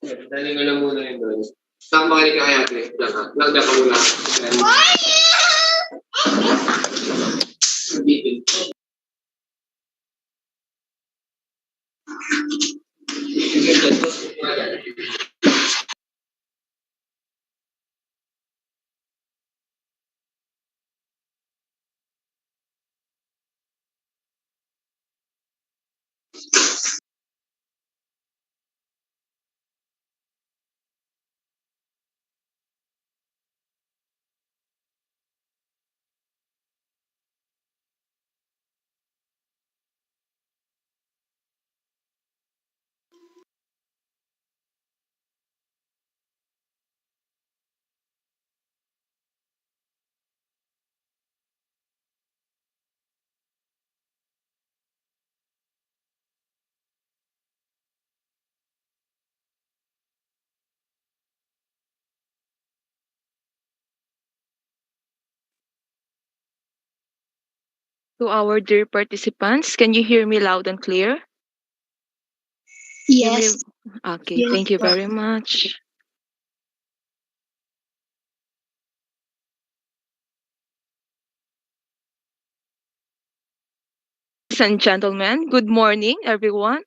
Dali ko lang muna yun doon. Saan ba kayo kaya ate? Lang ka muna. To our dear participants, can you hear me loud and clear? Hear me? Yes, Okay, yes, thank you po. very much. Ladies and gentlemen, good morning, everyone.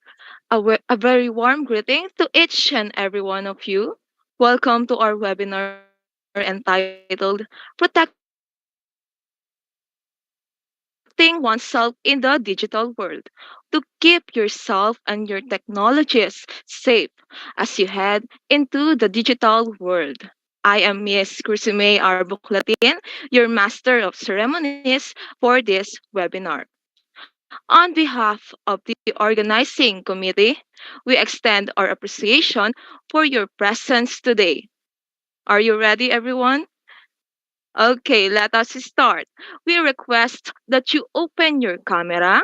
A very warm greeting to each and every one of you. Welcome to our webinar entitled Protecting Oneself in the Digital World. To keep yourself and your technologies safe as you head into the digital world. I am Miss Crucime Arbuklatin, your Master of Ceremonies for this webinar. On behalf of the organizing committee, we extend our appreciation for your presence today. Are you ready, everyone? Okay, let us start. We request that you open your camera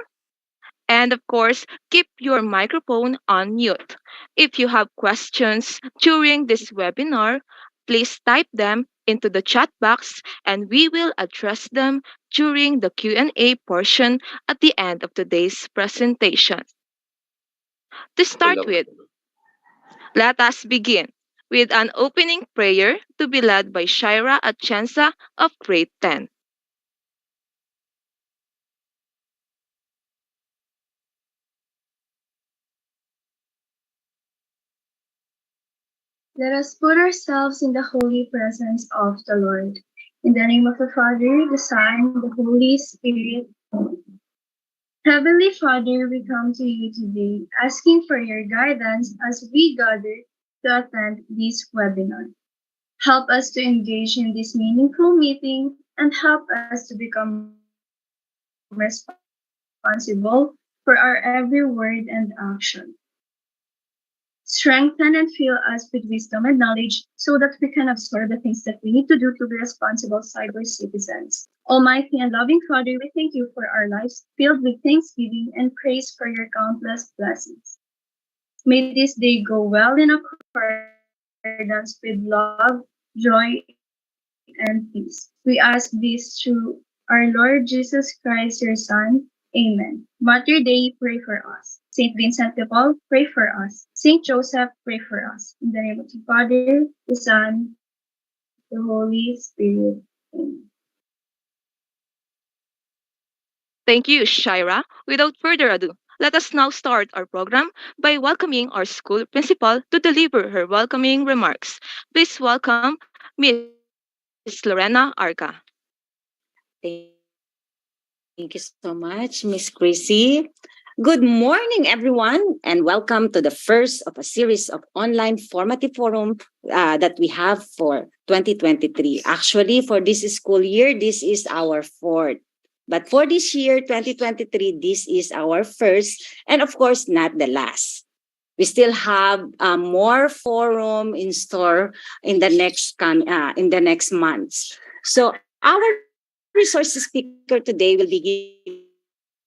and, of course, keep your microphone on mute. If you have questions during this webinar, please type them into the chat box and we will address them during the Q&A portion at the end of today's presentation. To start with, let us begin with an opening prayer to be led by Shaira Atienza of grade 10. Let us put ourselves in the holy presence of the Lord. In the name of the Father, the Son, the Holy Spirit. Heavenly Father, we come to you today asking for your guidance as we gather to attend this webinar. Help us to engage in this meaningful meeting and help us to become responsible for our every word and action. Strengthen and fill us with wisdom and knowledge so that we can absorb the things that we need to do to be responsible cyber citizens. Almighty and loving Father, we thank you for our lives filled with thanksgiving and praise for your countless blessings. May this day go well in accordance with love, joy, and peace. We ask this through our Lord Jesus Christ, your Son. Amen. Mater Dei, pray for us. Saint Vincent de Paul, pray for us. Saint Joseph, pray for us. In the name of the Father, the Son, the Holy Spirit. Amen. Thank you, Shaira. Without further ado, let us now start our program by welcoming our school principal to deliver her welcoming remarks. Please welcome Miss Lorena Arca. Thank you so much, Miss Chrissy. Good morning, everyone, and welcome to the first of a series of online formative forum that we have for 2023. Actually, for this school year, this is our fourth. But for this year, 2023, this is our first, and of course, not the last. We still have more forum in store in the next months. So our resources speaker today will be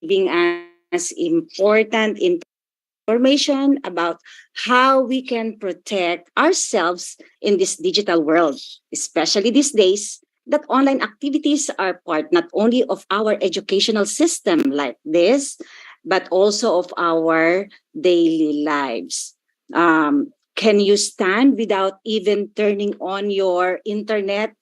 giving us important information about how we can protect ourselves in this digital world, especially these days that online activities are part not only of our educational system like this, but also of our daily lives. Can you stand without even turning on your internet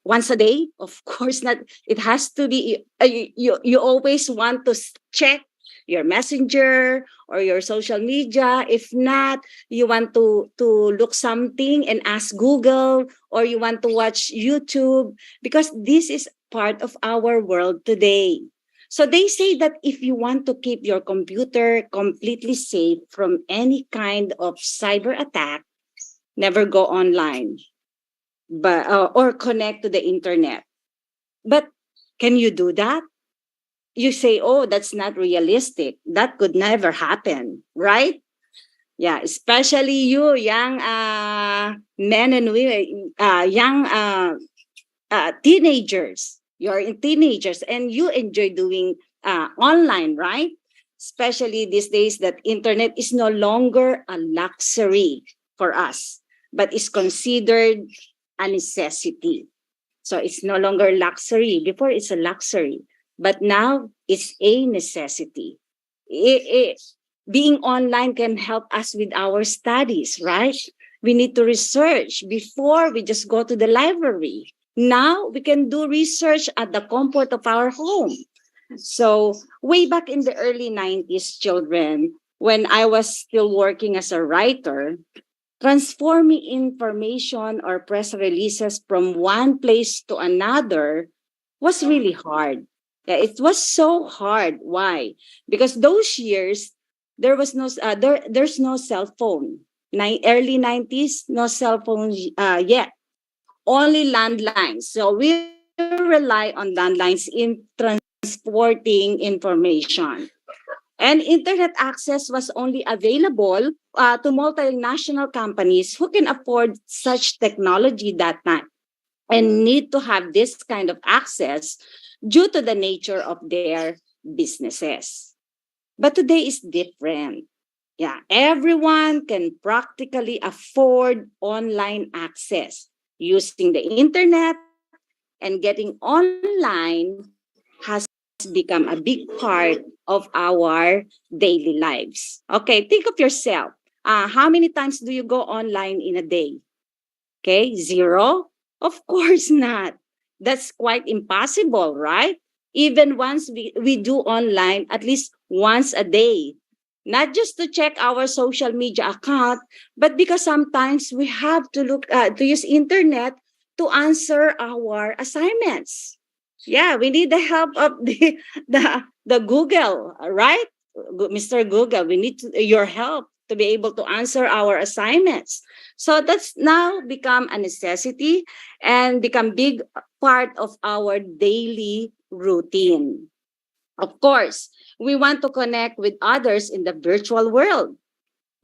once a day? Of course not. It has to be, you always want to check your messenger or your social media. If not, you want to look something and ask Google, or you want to watch YouTube, because this is part of our world today. So they say that if you want to keep your computer completely safe from any kind of cyber attack, never go online, but or connect to the internet. But can you do that? You say, "Oh, that's not realistic. That could never happen," right? Yeah, especially you, young men and women, young teenagers. You're in teenagers and you enjoy doing online, right? Especially these days that internet is no longer a luxury for us, but is considered a necessity. So it's no longer luxury. Before it's a luxury, but now it's a necessity. It, being online can help us with our studies, right? We need to research before we just go to the library. Now we can do research at the comfort of our home. So way back in the early 90s, children, when I was still working as a writer, transforming information or press releases from one place to another was really hard. Yeah, it was so hard. Why? Because those years there was no there's no cell phone. Early 90s, no cell phone yet. Only landlines. So we rely on landlines in transporting information. And internet access was only available to multinational companies who can afford such technology that time and need to have this kind of access due to the nature of their businesses. But today is different. Yeah, everyone can practically afford online access using the internet, and getting online has become a big part of our daily lives. Okay, think of yourself. How many times do you go online in a day? Okay, zero? Of course not. That's quite impossible, right? Even once we do online at least once a day. Not just to check our social media account, but because sometimes we have to look to use internet to answer our assignments. Yeah, we need the help of the Google, right? Mr. Google, we need your help to be able to answer our assignments. So that's now become a necessity and become big part of our daily routine. Of course, we want to connect with others in the virtual world.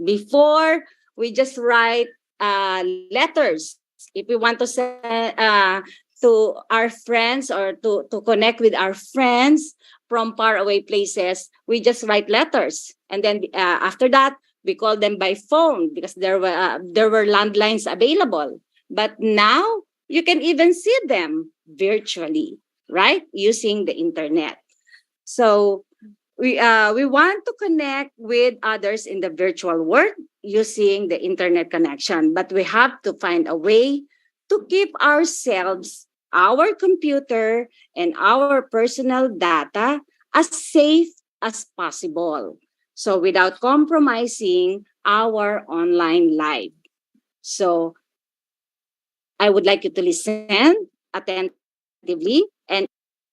Before, we just write letters. If we want to send to our friends or to connect with our friends from faraway places, we just write letters. And then after that, we call them by phone because there were landlines available. But now you can even see them virtually, right? Using the internet. So we want to connect with others in the virtual world using the internet connection, but we have to find a way to keep ourselves, our computer, and our personal data as safe as possible. So without compromising our online life. So I would like you to listen attentively, and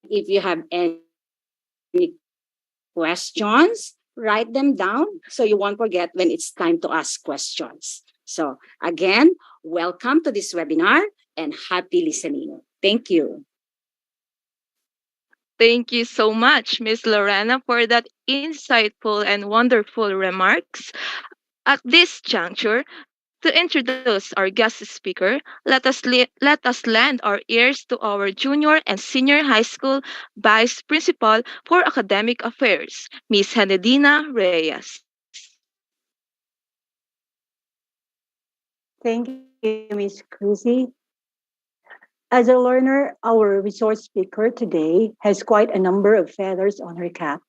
if you have any questions, write them down so you won't forget when it's time to ask questions. So again, welcome to this webinar and happy listening. Thank you. Thank you so much, Miss Lorena, for that insightful and wonderful remarks. At this juncture, to introduce our guest speaker, let us lend our ears to our junior and senior high school vice principal for academic affairs, Miss Henedina Reyes. Thank you, Miss Cruzy. As a learner, our resource speaker today has quite a number of feathers on her cap.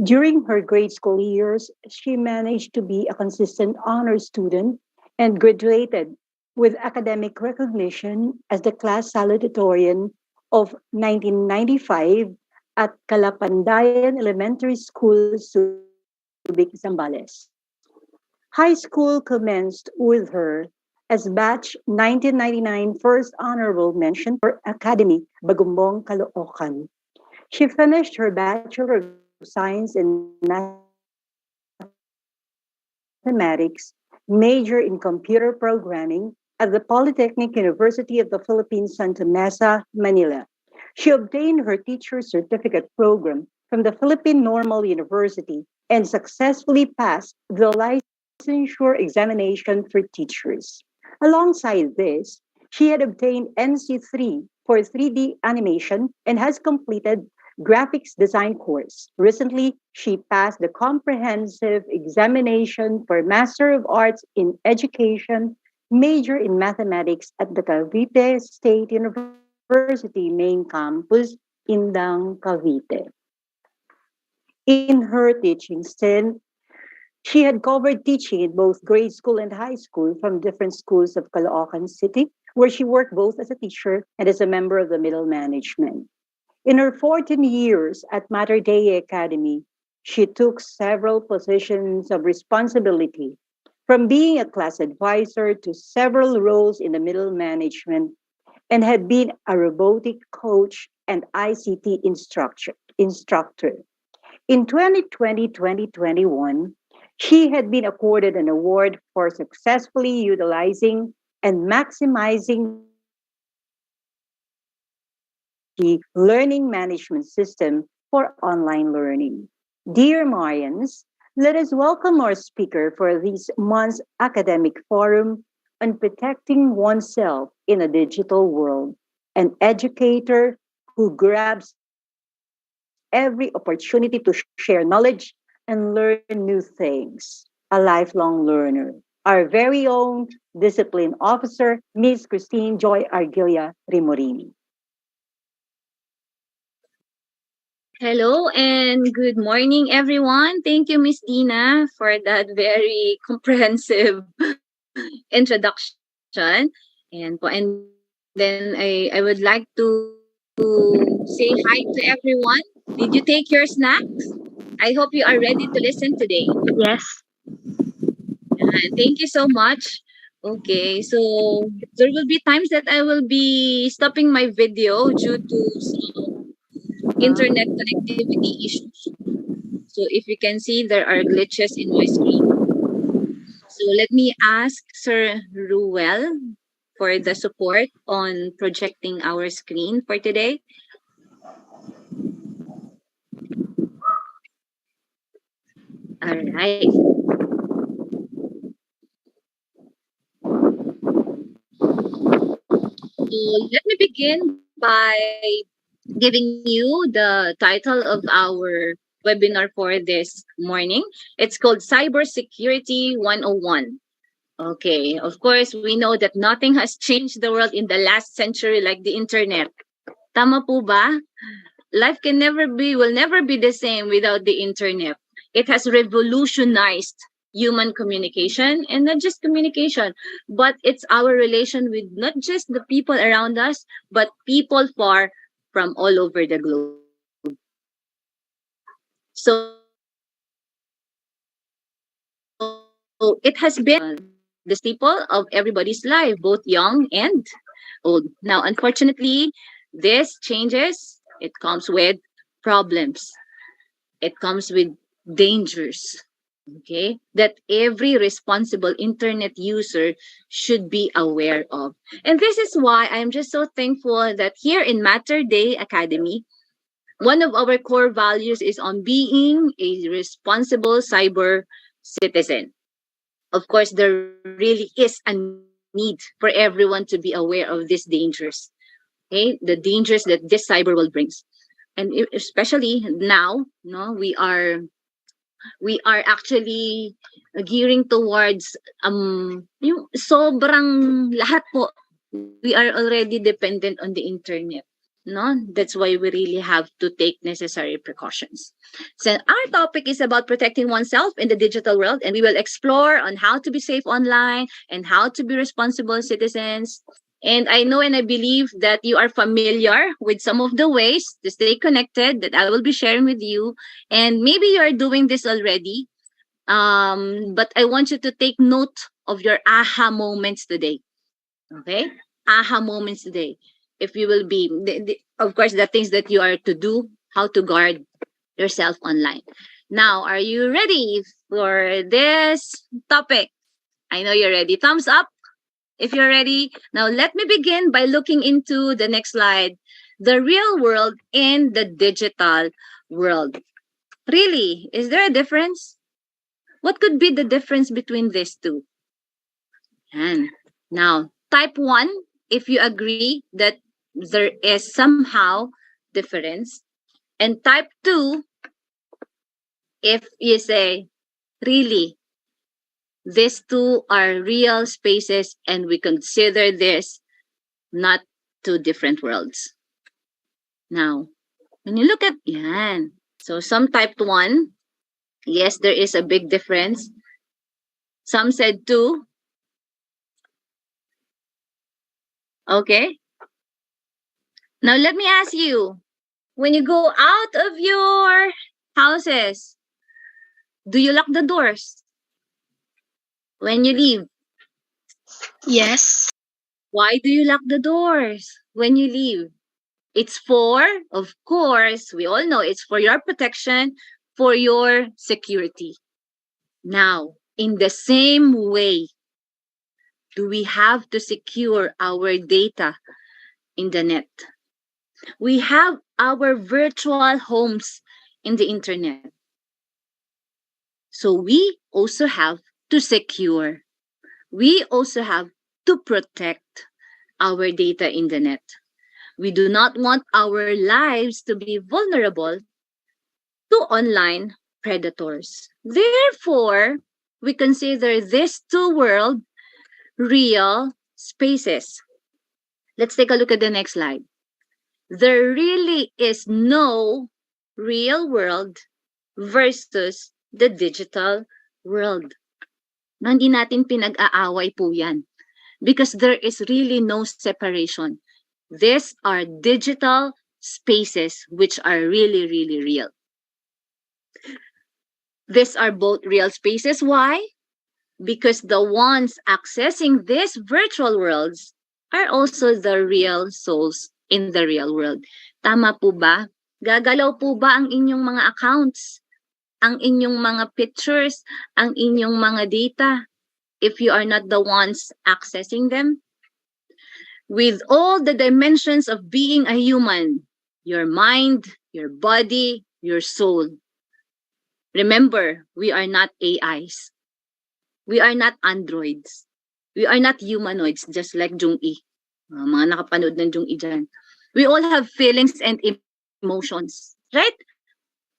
During her grade school years, she managed to be a consistent honor student and graduated with academic recognition as the class salutatorian of 1995 at Calapandayan Elementary School, Subic, Zambales. High school commenced with her as batch 1999 First Honorable Mention for Academy, Bagumbong, Caloocan. She finished her Bachelor of Science in Mathematics, major in computer programming at the Polytechnic University of the Philippines, Santa Mesa, Manila. She obtained her teacher certificate program from the Philippine Normal University and successfully passed the licensure examination for teachers. Alongside this, she had obtained NC3 for 3D animation and has completed graphics design course. Recently, she passed the comprehensive examination for Master of Arts in Education, major in mathematics at the Cavite State University main campus, Indang, Cavite. In her teaching stint, she had covered teaching in both grade school and high school from different schools of Caloocan City, where she worked both as a teacher and as a member of the middle management. In her 14 years at Mater Dei Academy, she took several positions of responsibility, from being a class advisor to several roles in the middle management, and had been a robotic coach and ICT instructor. In 2020-2021, she had been accorded an award for successfully utilizing and maximizing the technology learning management system for online learning. Dear Marians, let us welcome our speaker for this month's academic forum on protecting oneself in a digital world, an educator who grabs every opportunity to share knowledge and learn new things, a lifelong learner. Our very own discipline officer, Ms. Christine Joy Argilia Rimorini. Hello and good morning, everyone. Thank you, Miss Dina, for that very comprehensive introduction. And then I would like to say hi to everyone. Did you take your snacks? I hope you are ready to listen today. Yes. And thank you so much. Okay, so there will be times that I will be stopping my video due to some internet connectivity issues. So if you can see, there are glitches in my screen. So let me ask Sir Ruel for the support on projecting our screen for today. All right. So let me begin by giving you the title of our webinar for this morning. It's called Cybersecurity 101. Okay, of course, we know that nothing has changed the world in the last century like the internet. Tama po ba? Life will never be the same without the internet. It has revolutionized human communication, and not just communication, but it's our relation with not just the people around us, but people far from all over the globe. So it has been the staple of everybody's life, both young and old. Now, unfortunately, this changes. It comes with problems. It comes with dangers. Okay, that every responsible internet user should be aware of. And this is why I'm just so thankful that here in Matter Day Academy, one of our core values is on being a responsible cyber citizen. Of course, there really is a need for everyone to be aware of these dangers. Okay, the dangers that this cyber world brings. And especially now, no, we are actually gearing towards yung sobrang lahat po, we are already dependent on the internet. No, that's why we really have to take necessary precautions. So our topic is about protecting oneself in the digital world, and we will explore on how to be safe online and how to be responsible citizens. And I know and I believe that you are familiar with some of the ways to stay connected that I will be sharing with you. And maybe you are doing this already. But I want you to take note of your aha moments today. Okay? Aha moments today. If you will be, of course, the things that you are to do, how to guard yourself online. Now, are you ready for this topic? I know you're ready. Thumbs up if you're ready. Now, let me begin by looking into the next slide. The real world and the digital world. Really? Is there a difference? What could be the difference between these two? And now, type 1, if you agree that there is somehow difference. And type 2, if you say, really, these two are real spaces and we consider this not two different worlds. Now, when you look at, yan. So some typed 1, yes, there is a big difference. Some said 2. Okay. Now, let me ask you, when you go out of your houses, do you lock the doors when you leave? Yes. Why do you lock the doors when you leave? It's for, of course, we all know it's for your protection, for your security. Now, in the same way, do we have to secure our data in the net? We have our virtual homes in the internet. So we also have to secure. We also have to protect our data in the net. We do not want our lives to be vulnerable to online predators. Therefore, we consider these two worlds real spaces. Let's take a look at the next slide. There really is no real world versus the digital world. No, hindi natin pinag-aaway po yan because there is really no separation. These are digital spaces which are really, really real. These are both real spaces. Why? Because the ones accessing these virtual worlds are also the real souls in the real world. Tama po ba? Gagalaw po ba ang inyong mga accounts, ang inyong mga pictures, ang inyong mga data if you are not the ones accessing them? With all the dimensions of being a human, your mind, your body, your soul. Remember, we are not AIs. We are not androids. We are not humanoids, just like Jung-E. Mga nakapanood ng Jung-E dyan. We all have feelings and emotions, right?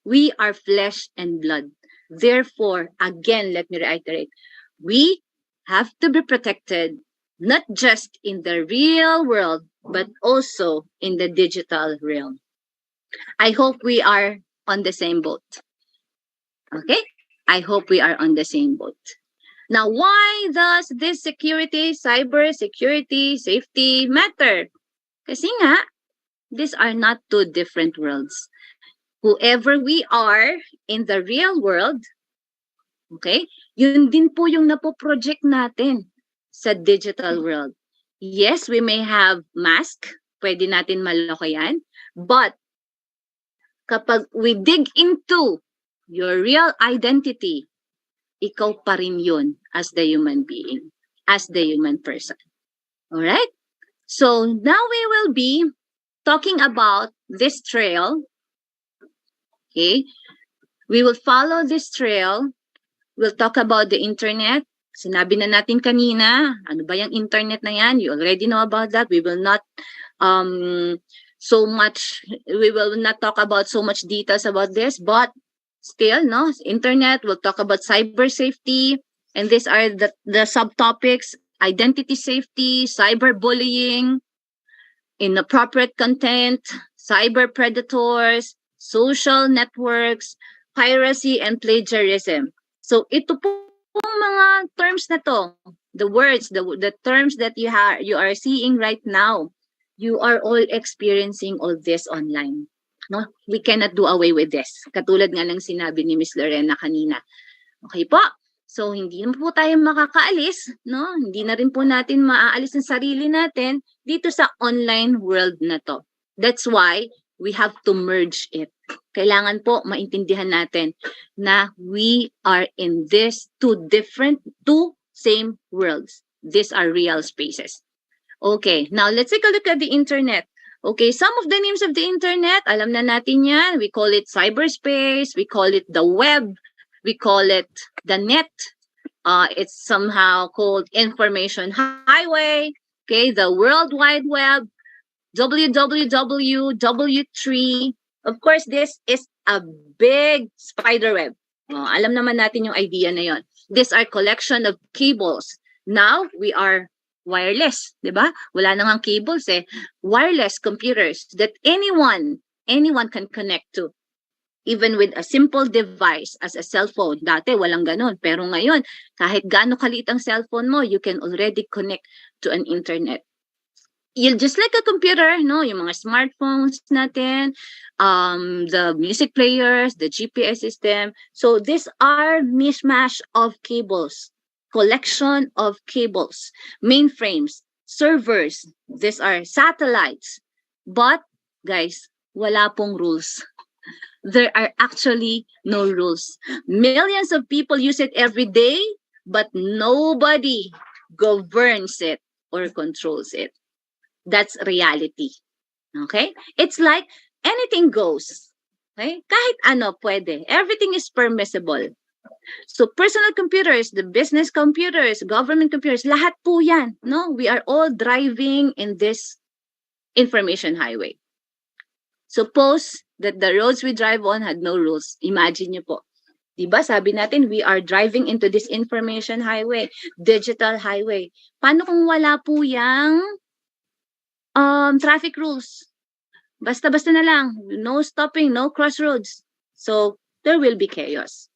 We are flesh and blood. Therefore, again, let me reiterate, we have to be protected, not just in the real world, but also in the digital realm. I hope we are on the same boat. Okay? I hope we are on the same boat. Now, why does this security, cyber security, safety matter? Kasi nga, these are not two different worlds. Whoever we are in the real world, okay, yun din po yung napoproject natin sa digital world. Yes, we may have mask, pwede natin maloko yan, but kapag we dig into your real identity, ikaw pa rin yun as the human being, as the human person. Alright? So now we will be talking about this trail. Okay? We will follow this trail. We'll talk about the internet. Sinabi na natin kanina, ano ba yung internet na yan? You already know about that. We will not we will not talk about so much details about this, but still, no, internet, we'll talk about cyber safety, and these are the subtopics: identity safety, cyberbullying, inappropriate content, cyber predators, social networks, piracy, and plagiarism. So ito pong mga terms na to, the words, the terms that you are seeing right now, you are all experiencing all this online. No? We cannot do away with this. Katulad nga ng sinabi ni Miss Lorena kanina. Okay po? So, hindi na po tayo makakaalis, no? Hindi na rin po natin maaalis ang sarili natin dito sa online world na to. That's why we have to merge it. Kailangan po maintindihan natin na we are in this two same worlds. These are real spaces. Okay, now let's take a look at the internet. Okay, some of the names of the internet, alam na natin yan. We call it cyberspace, we call it the web, we call it the net. It's somehow called information highway, okay, the World Wide Web, www, W3. Of course, this is a big spider web. Alam naman natin yung idea na yon. These are collection of cables. Now, we are wireless, di ba? Wala nang cables eh. Wireless computers that anyone can connect to. Even with a simple device as a cell phone. Dati walang ganon. Pero ngayon, kahit gaano kaliit ang cellphone mo, you can already connect to an internet. You're just like a computer, no? Yung mga smartphones natin, the music players, the GPS system. So these are mishmash of cables. Collection of cables, mainframes, servers. These are satellites. But, guys, wala pong rules. There are actually no rules. Millions of people use it every day, but nobody governs it or controls it. That's reality. Okay? It's like anything goes. Okay? Kahit ano pwede. Everything is permissible. So personal computers, the business computers, government computers, lahat po yan. No? We are all driving in this information highway. Suppose that the roads we drive on had no rules. Imagine nyo po. Diba sabi natin, we are driving into this information highway, digital highway. Paano kung wala po yung traffic rules? Basta-basta na lang. No stopping, no crossroads. So, there will be chaos.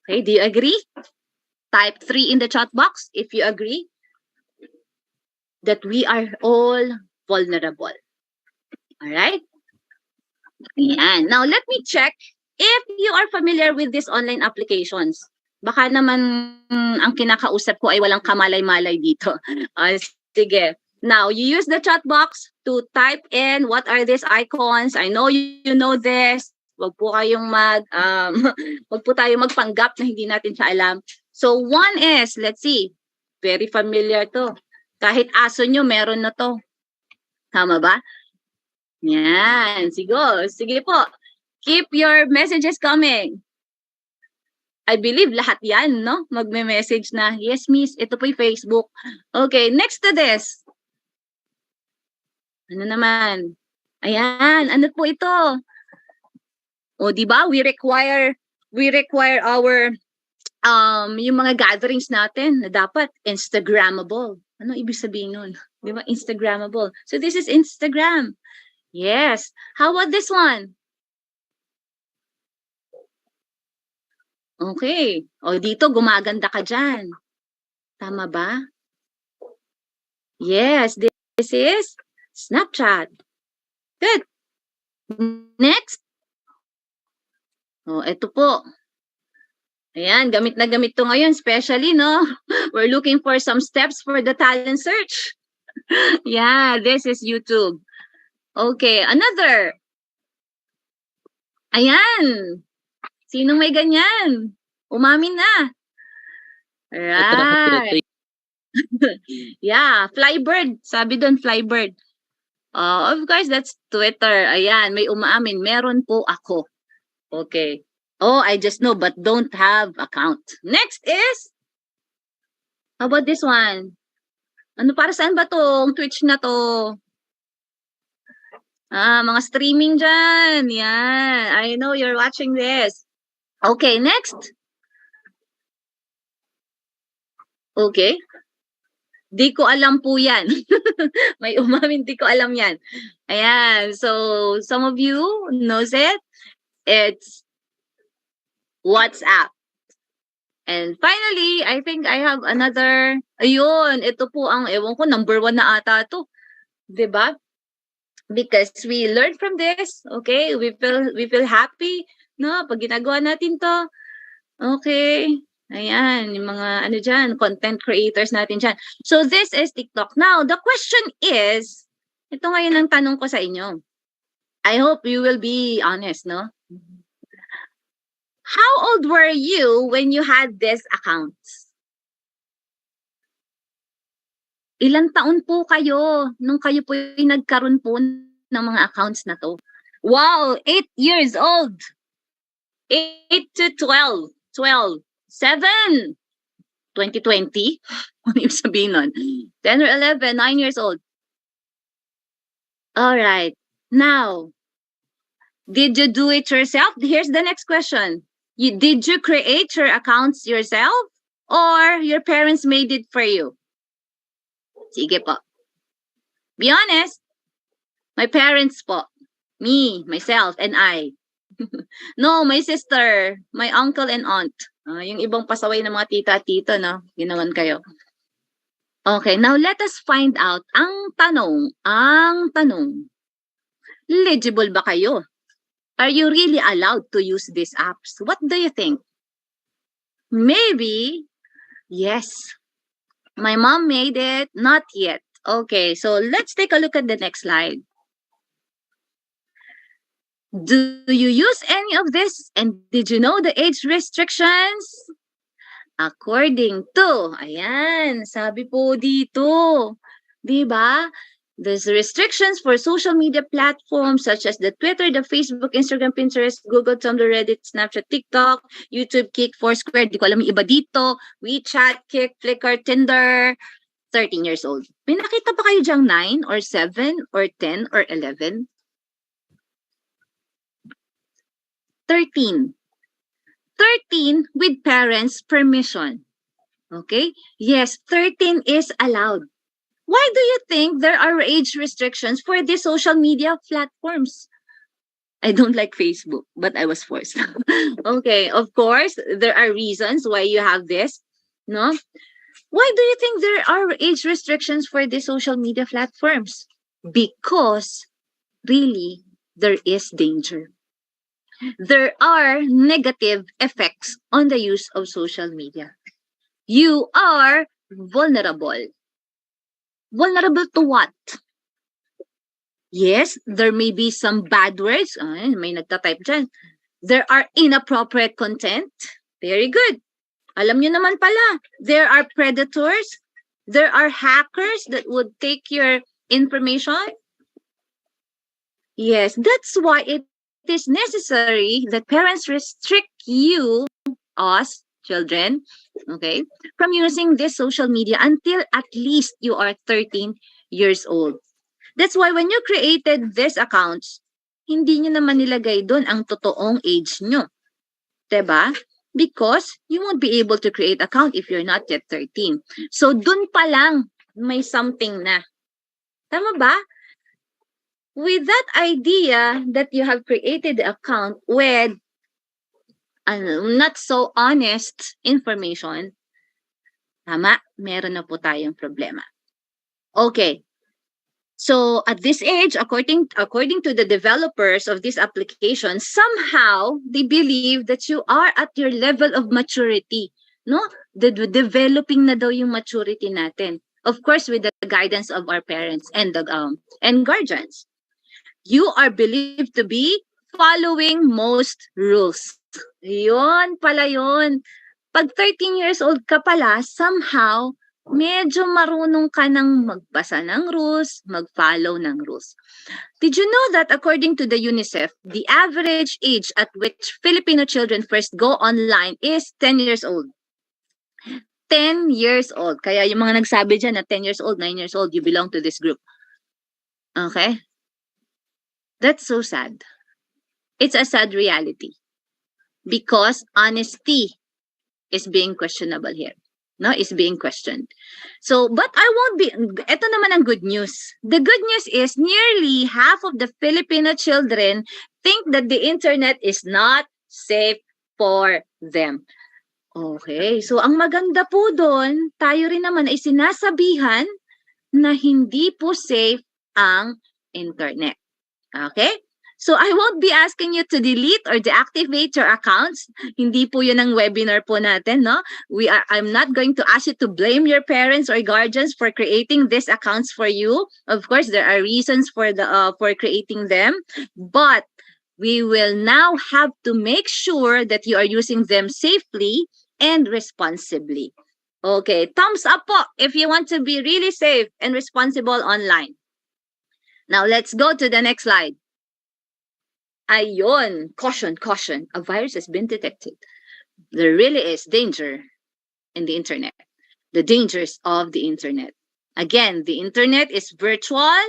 Okay, do you agree? Type 3 in the chat box if you agree that we are all vulnerable. All right? Ayan. Now, let me check if you are familiar with these online applications. Baka naman ang kinakausap ko ay walang kamalay-malay dito. Sige. Now, you use the chat box to type in what are these icons. I know you know this. Wag po kayong wag po tayo magpanggap na hindi natin siya alam. So, one is, let's see, very familiar to. Kahit aso nyo, meron na to. Tama ba? Yan. Sige po. Keep your messages coming. I believe lahat yan, no? Magme-message na, yes, miss, ito po yung Facebook. Okay, next to this. Ano naman? Ayan, ano po ito? O, di ba? We require our yung mga gatherings natin na dapat Instagrammable. Ano ibig sabihin nun? Di ba? Instagrammable. So this is Instagram. Yes. How about this one? Okay. O dito gumaganda ka dyan. Tama ba? Yes. This is Snapchat. Good. Next. Oh, ito po. Ayan, gamit na gamit to ngayon, especially, no? We're looking for some steps for the talent search. Yeah, this is YouTube. Okay, another. Ayan. Sinong may ganyan? Umamin na. Right. Yeah, Flybird. Sabi doon, Flybird. Of course, that's Twitter. Ayan, may umaamin. Meron po ako. Okay. Oh, I just know but don't have account. Next is, how about this one? Ano para saan ba tong Twitch na to? Mga streaming dyan. Yan. I know you're watching this. Okay, next. Okay. Di ko alam po yan. May umamin, di ko alam yan. Ayan. So, some of you knows it. It's WhatsApp. And finally, I think I have another. Ayun, ito po ang, ewan ko, number 1 na ata to. Diba? Because we learned from this. Okay? We feel happy. No? Pag ginagawa natin to. Okay. Ayan, yung mga ano dyan, content creators natin dyan. So this is TikTok. Now, the question is, ito ngayon ang tanong ko sa inyo. I hope you will be honest, no? How old were you when you had this accounts? Ilang taon po kayo nung kayo po yung nagkaroon po ng mga accounts na to? Wow, 8 years old. 8 to 12. 12. 7. 2020? Ano yung sabihin nun? 10 or 11, 9 years old. Alright. Now, did you do it yourself? Here's the next question. Did you create your accounts yourself? Or your parents made it for you? Sige po. Be honest. My parents po. Me, myself, and I. No, my sister, my uncle and aunt. Yung ibang pasaway ng mga tita-tito, no? Ginawan kayo. Okay, now let us find out ang tanong. Legible ba kayo? Are you really allowed to use these apps? What do you think? Maybe, yes. My mom made it, not yet. Okay, so let's take a look at the next slide. Do you use any of this? And did you know the age restrictions? According to, ayan, sabi po dito, di ba? There's restrictions for social media platforms such as the Twitter, the Facebook, Instagram, Pinterest, Google, Tumblr, Reddit, Snapchat, TikTok, YouTube, Kick, Foursquare, di ko alam yung iba dito, WeChat, Kick, Flickr, Tinder, 13 years old. May nakita pa kayo dyang 9 or 7 or 10 or 11? 13. 13 with parents' permission. Okay? Yes, 13 is allowed. Why do you think there are age restrictions for these social media platforms? I don't like Facebook, but I was forced. Okay, of course, there are reasons why you have this. No? Why do you think there are age restrictions for these social media platforms? Because, really, there is danger. There are negative effects on the use of social media. You are vulnerable. Vulnerable to what? Yes, there may be some bad words. May nagtatype dyan. There are inappropriate content. Very good. Alam nyo naman pala, there are predators. There are hackers that would take your information. Yes, that's why it is necessary that parents restrict you, us, children, okay, from using this social media until at least you are 13 years old. That's why when you created these accounts, hindi nyo naman nilagay doon ang totoong age nyo. Diba? Because you won't be able to create account if you're not yet 13. So doon pa lang may something na. Tama ba? With that idea that you have created the account with not so honest information, tama, meron na po tayong problema. Okay. So at this age, according to the developers of this application, somehow they believe that you are at your level of maturity. No? Developing na daw yung maturity natin. Of course, with the guidance of our parents and guardians. You are believed to be following most rules. Yun pala yun. Pag 13 years old ka pala, somehow, medyo marunong ka nang magbasa ng rules, mag-follow ng rules. Did you know that according to the UNICEF, the average age at which Filipino children first go online is 10 years old? 10 years old. Kaya yung mga nagsabi dyan na 10 years old, 9 years old, you belong to this group. Okay? That's so sad. It's a sad reality. Because honesty is being questionable here. no, is being questioned. So, but I won't be, ito naman ang good news. The good news is nearly half of the Filipino children think that the internet is not safe for them. Okay, so ang maganda po doon, tayo rin naman ay sinasabihan na hindi po safe ang internet. Okay? So I won't be asking you to delete or deactivate your accounts. Hindi po 'yun ang webinar po natin, no? I'm not going to ask you to blame your parents or guardians for creating these accounts for you. Of course, there are reasons for creating them, but we will now have to make sure that you are using them safely and responsibly. Okay, thumbs up po if you want to be really safe and responsible online. Now, let's go to the next slide. Ayon, caution, caution, a virus has been detected. There really is danger in the internet. The dangers of the internet. Again, the internet is virtual,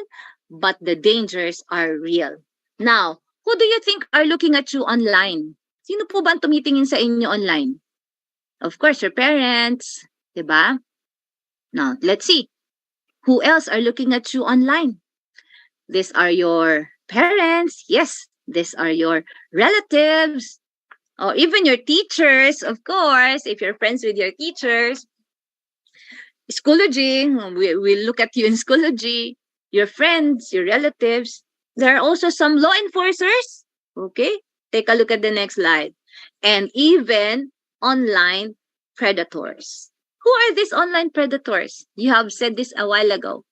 but the dangers are real. Now, who do you think are looking at you online? Sino po ba ang tumitingin sa inyo online? Of course, your parents, diba? Now, let's see. Who else are looking at you online? These are your parents. Yes, these are your relatives. Or even your teachers, of course, if you're friends with your teachers. Schoology, we look at you in Schoology. Your friends, your relatives. There are also some law enforcers. Okay, take a look at the next slide. And even online predators. Who are these online predators? You have said this a while ago.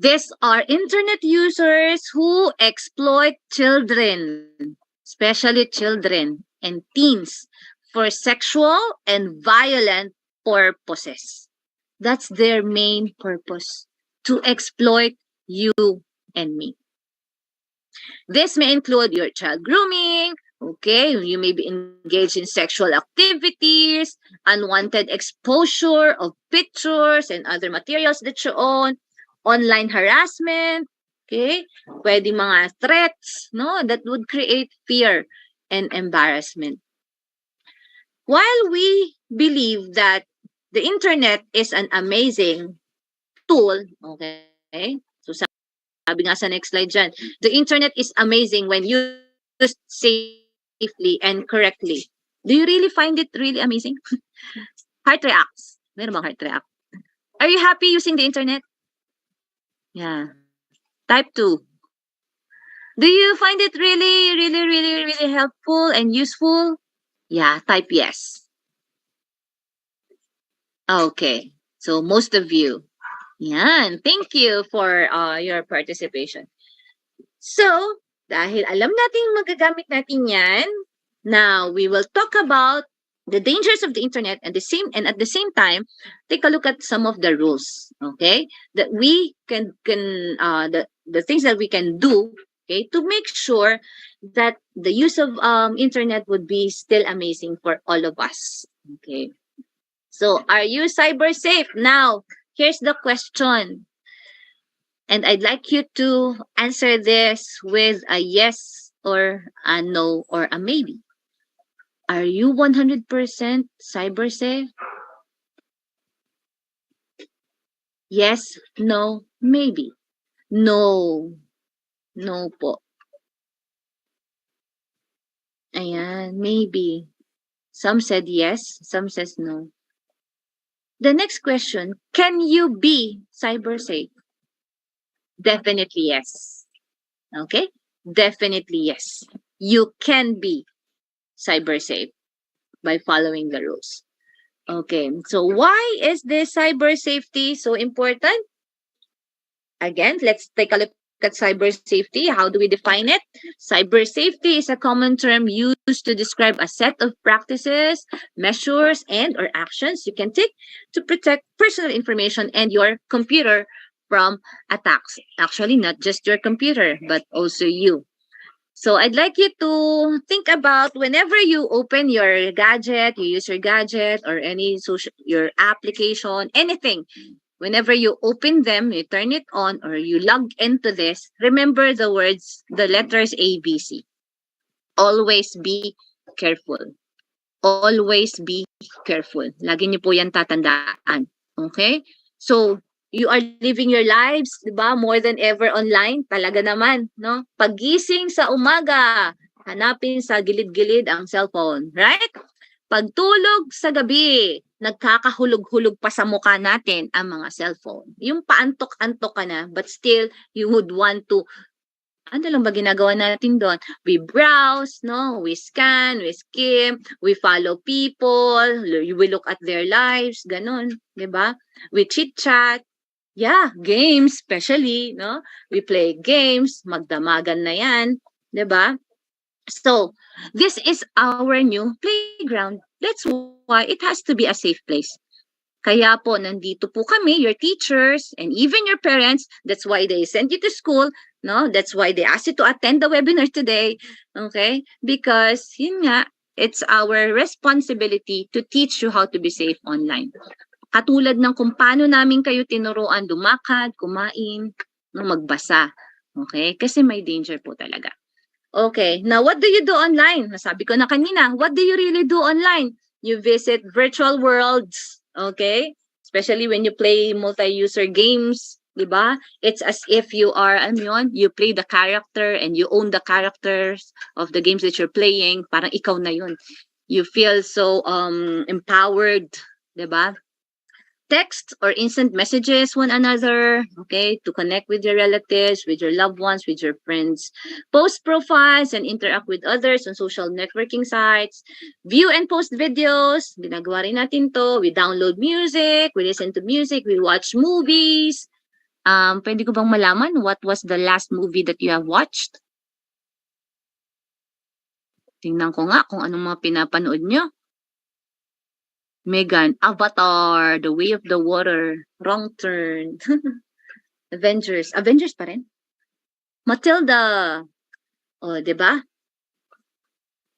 These are internet users who exploit children, especially children and teens, for sexual and violent purposes. That's their main purpose, to exploit you and me. This may include your child grooming. Okay, you may be engaged in sexual activities, unwanted exposure of pictures and other materials that you own, online harassment, okay, pwede mga threats, no, that would create fear and embarrassment. While we believe that the internet is an amazing tool, okay, so sabi nga sa next slide dyan, the internet is amazing when used safely and correctly. Do you really find it really amazing? Heart reacts. Meron bang heart react? Are you happy using the internet? Yeah. Type 2. Do you find it really, really, really, really helpful and useful? Yeah, type yes. Okay. So most of you. Yan. Thank you for your participation. So, dahil alam natin magagamit natin yan, now we will talk about the dangers of the internet and at the same time take a look at some of the rules, okay, that we can the things that we can do, okay, to make sure that the use of internet would be still amazing for all of us. Okay, so are you cyber safe? Now here's the question, and I'd like you to answer this with a yes or a no or a maybe. Are you 100% cyber safe? Yes, no, maybe. No. No po. Ayan, maybe. Some said yes, some says no. The next question, can you be cyber safe? Definitely yes. Okay? Definitely yes. You can be cyber safe by following the rules. Okay, so why is this cyber safety so important? Again, let's take a look at cyber safety. How do we define it? Cyber safety is a common term used to describe a set of practices, measures, and or actions you can take to protect personal information and your computer from attacks. Actually, not just your computer, but also you. So I'd like you to think about whenever you open your gadget, you use your gadget or any your application, anything. Whenever you open them, you turn it on or you log into this, remember the letters ABC. Always be careful. always be careful. Lagi niyo po yan tatandaan. Okay? So, you are living your lives, di ba, more than ever online. Talaga naman, no? Pagising sa umaga, hanapin sa gilid-gilid ang cellphone. Right? Pagtulog sa gabi, nagkakahulog-hulog pa sa mukha natin ang mga cellphone. Yung paantok-antok ka na, but still, you would want to, ano lang ba ginagawa natin doon? We browse, no? We scan, we skim, we follow people, we look at their lives, ganun, di ba? We chit-chat, yeah, games especially, no? We play games, magdamagan na yan, di ba? So, this is our new playground. That's why it has to be a safe place. Kaya po, nandito po kami, your teachers, and even your parents. That's why they sent you to school. No, that's why they asked you to attend the webinar today. Okay? Because, yun nga, it's our responsibility to teach you how to be safe online. Katulad ng kung paano namin kayo tinuruan lumakad, kumain, no, magbasa. Okay? Kasi may danger po talaga. Okay, now what do you do online? Nasabi ko na kanina, what do you really do online? You visit virtual worlds, okay? Especially when you play multi-user games, di ba? It's as if you are, ano yun, you play the character and you own the characters of the games that you're playing. Parang ikaw na yun. You feel so empowered, di ba? Text or instant messages one another, okay, to connect with your relatives, with your loved ones, with your friends. Post profiles and interact with others on social networking sites. View and post videos. Ginagawa rin natin to. We download music, we listen to music, we watch movies. Pwede ko bang malaman what was the last movie that you have watched? Tingnan ko nga kung anong mga pinapanood nyo. Megan, Avatar, The Way of the Water, Wrong Turn, Avengers pa rin. Matilda, oh, di ba?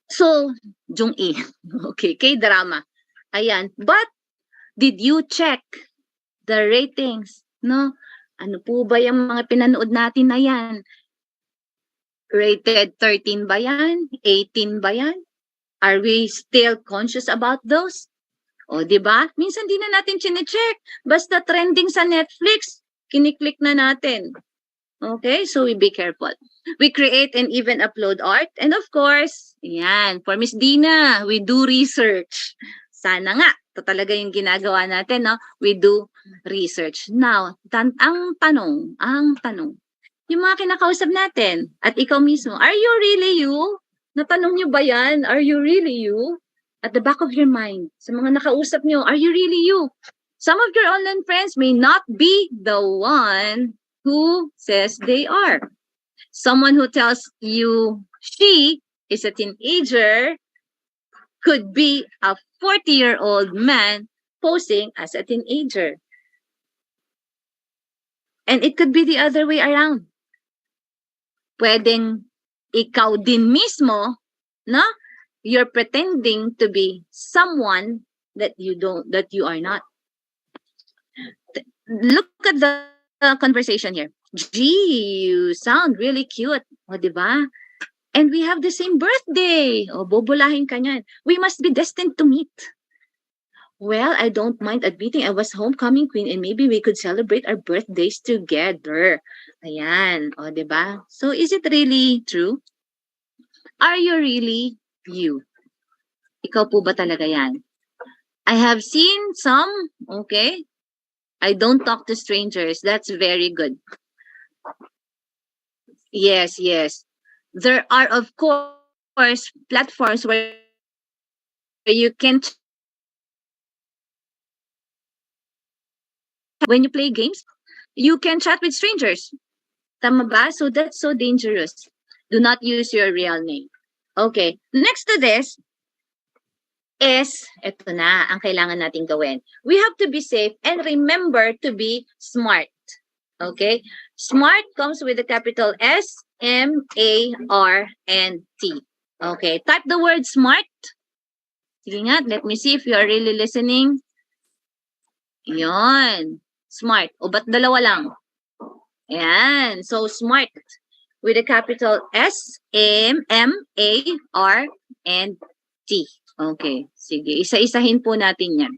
So, Jung-e, okay, K-drama. Ayan, but did you check the ratings, no? Ano po ba yung mga pinanood natin na yan? Rated 13 ba yan? 18 ba yan? Are we still conscious about those? O, di ba? Minsan di na natin chine-check. Basta trending sa Netflix, kiniklik na natin. Okay? So, we be careful. We create and even upload art. And of course, yan, for Miss Dina, we do research. Sana nga, ito talaga yung ginagawa natin, no? We do research. Now, ang tanong, yung mga kinakausap natin, at ikaw mismo, are you really you? Natanong nyo ba yan? Are you really you? At the back of your mind, sa mga nakausap nyo, are you really you? Some of your online friends may not be the one who says they are. Someone who tells you she is a teenager could be a 40-year-old man posing as a teenager. And it could be the other way around. Pwedeng ikaw din mismo, no? You're pretending to be someone that you are not. Look at the conversation here. Gee, you sound really cute. O, diba? And we have the same birthday. O, bobolahin ka niyan. We must be destined to meet. Well, I don't mind admitting I was homecoming queen and maybe we could celebrate our birthdays together. Ayan. O, diba? So, is it really true? Are you really you? Ikaw po ba talaga yan? I have seen some, okay? I don't talk to strangers. That's very good. Yes, yes. There are, of course, platforms where you can, when you play games, you can chat with strangers. Tama ba? So that's so dangerous. Do not use your real name. Okay. Next to this is, ito na, ang kailangan natin gawin. We have to be safe and remember to be smart. Okay? Smart comes with a capital S, M, A, R, and T. Okay. Type the word smart. Sige nga, let me see if you are really listening. Yon. Smart. O ba't dalawa lang? Ayan. So, smart. With a capital S, M, A, R, and T. Okay, sige. Isa-isahin po natin yan.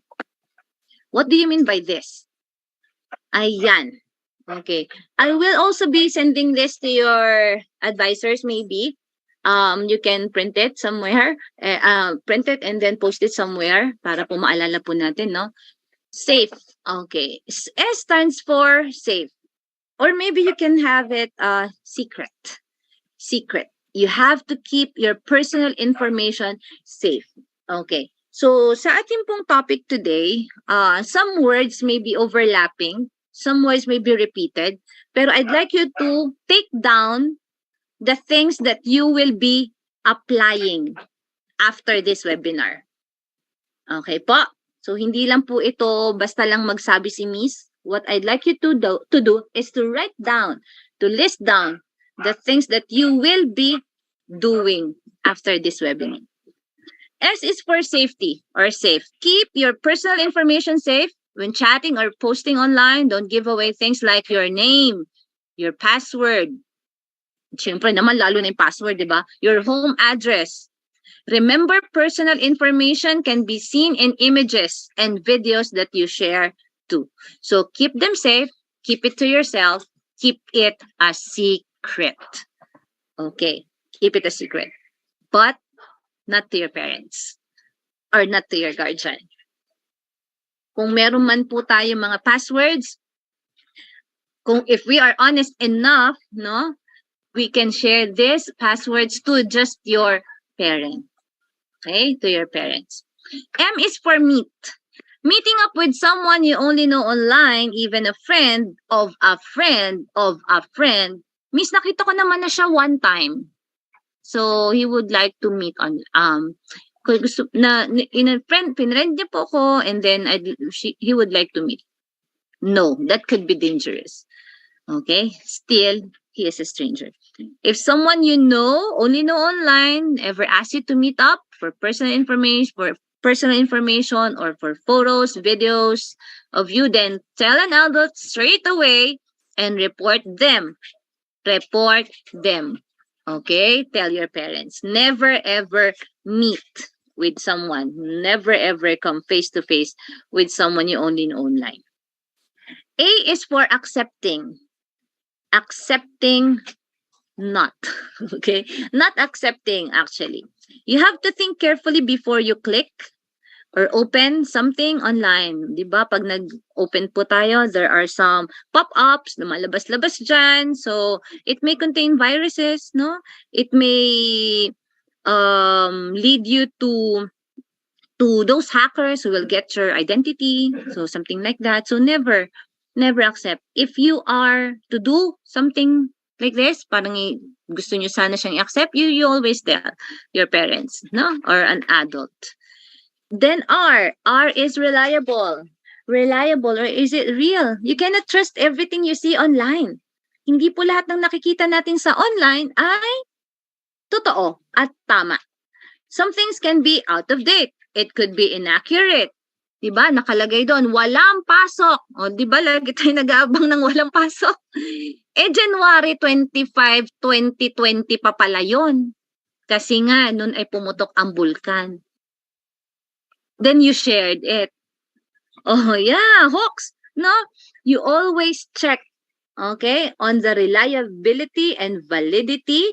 What do you mean by this? Ayan. Okay. I will also be sending this to your advisors maybe. You can print it somewhere. Print it and then post it somewhere para po maalala po natin, no? Safe. Okay. S stands for safe. Or maybe you can have it secret. Secret. You have to keep your personal information safe. Okay. So, sa ating pong topic today, some words may be overlapping, some words may be repeated, pero I'd like you to take down the things that you will be applying after this webinar. Okay po? So, hindi lang po ito basta lang magsabi si Miss. What I'd like you to do is to write down, to list down the things that you will be doing after this webinar. S is for safety or safe. Keep your personal information safe when chatting or posting online. Don't give away things like your name, your password. Siyempre naman, lalo na yung password, di ba? Your home address. Remember, personal information can be seen in images and videos that you share too. So keep them safe, keep it to yourself, keep it a secret. Okay, keep it a secret. But not to your parents or not to your guardian. Kung meron man po tayo mga passwords, if we are honest enough, no, we can share these passwords to just your parent. Okay, to your parents. M is for meet. Meeting up with someone you only know online, even a friend of a friend of a friend. Miss, nakita ko naman na siya one time. So, he would like to meet on, kung gusto, pinrend niya po ko, and then he would like to meet. No, that could be dangerous. Okay? Still, he is a stranger. If someone you know, only know online, ever asks you to meet up for personal information, or for photos, videos of you, then tell an adult straight away and report them. Report them. Okay? Tell your parents. Never ever meet with someone. Never ever come face to face with someone you only know online. A is for accepting. Accepting not. Okay? Not accepting, actually. You have to think carefully before you click or open something online. Diba? Pag nag-open po tayo, there are some pop-ups na malabas-labas dyan. So, it may contain viruses, no? It may lead you to those hackers who will get your identity. So, something like that. So, never accept. If you are to do something like this, parang gusto nyo sana siyang i-accept, you always tell your parents, no? Or an adult. Then R is reliable. Reliable, or is it real? You cannot trust everything you see online. Hindi po lahat ng nakikita natin sa online ay totoo at tama. Some things can be out of date. It could be inaccurate. Diba? Nakalagay doon, walang pasok. O, diba? Lagi tayo nag-aabang ng walang pasok. January 25, 2020 pa pala yun. Kasi nga, nun ay pumutok ang bulkan. Then you shared it. Oh, yeah, hoax. No? You always check, okay, on the reliability and validity,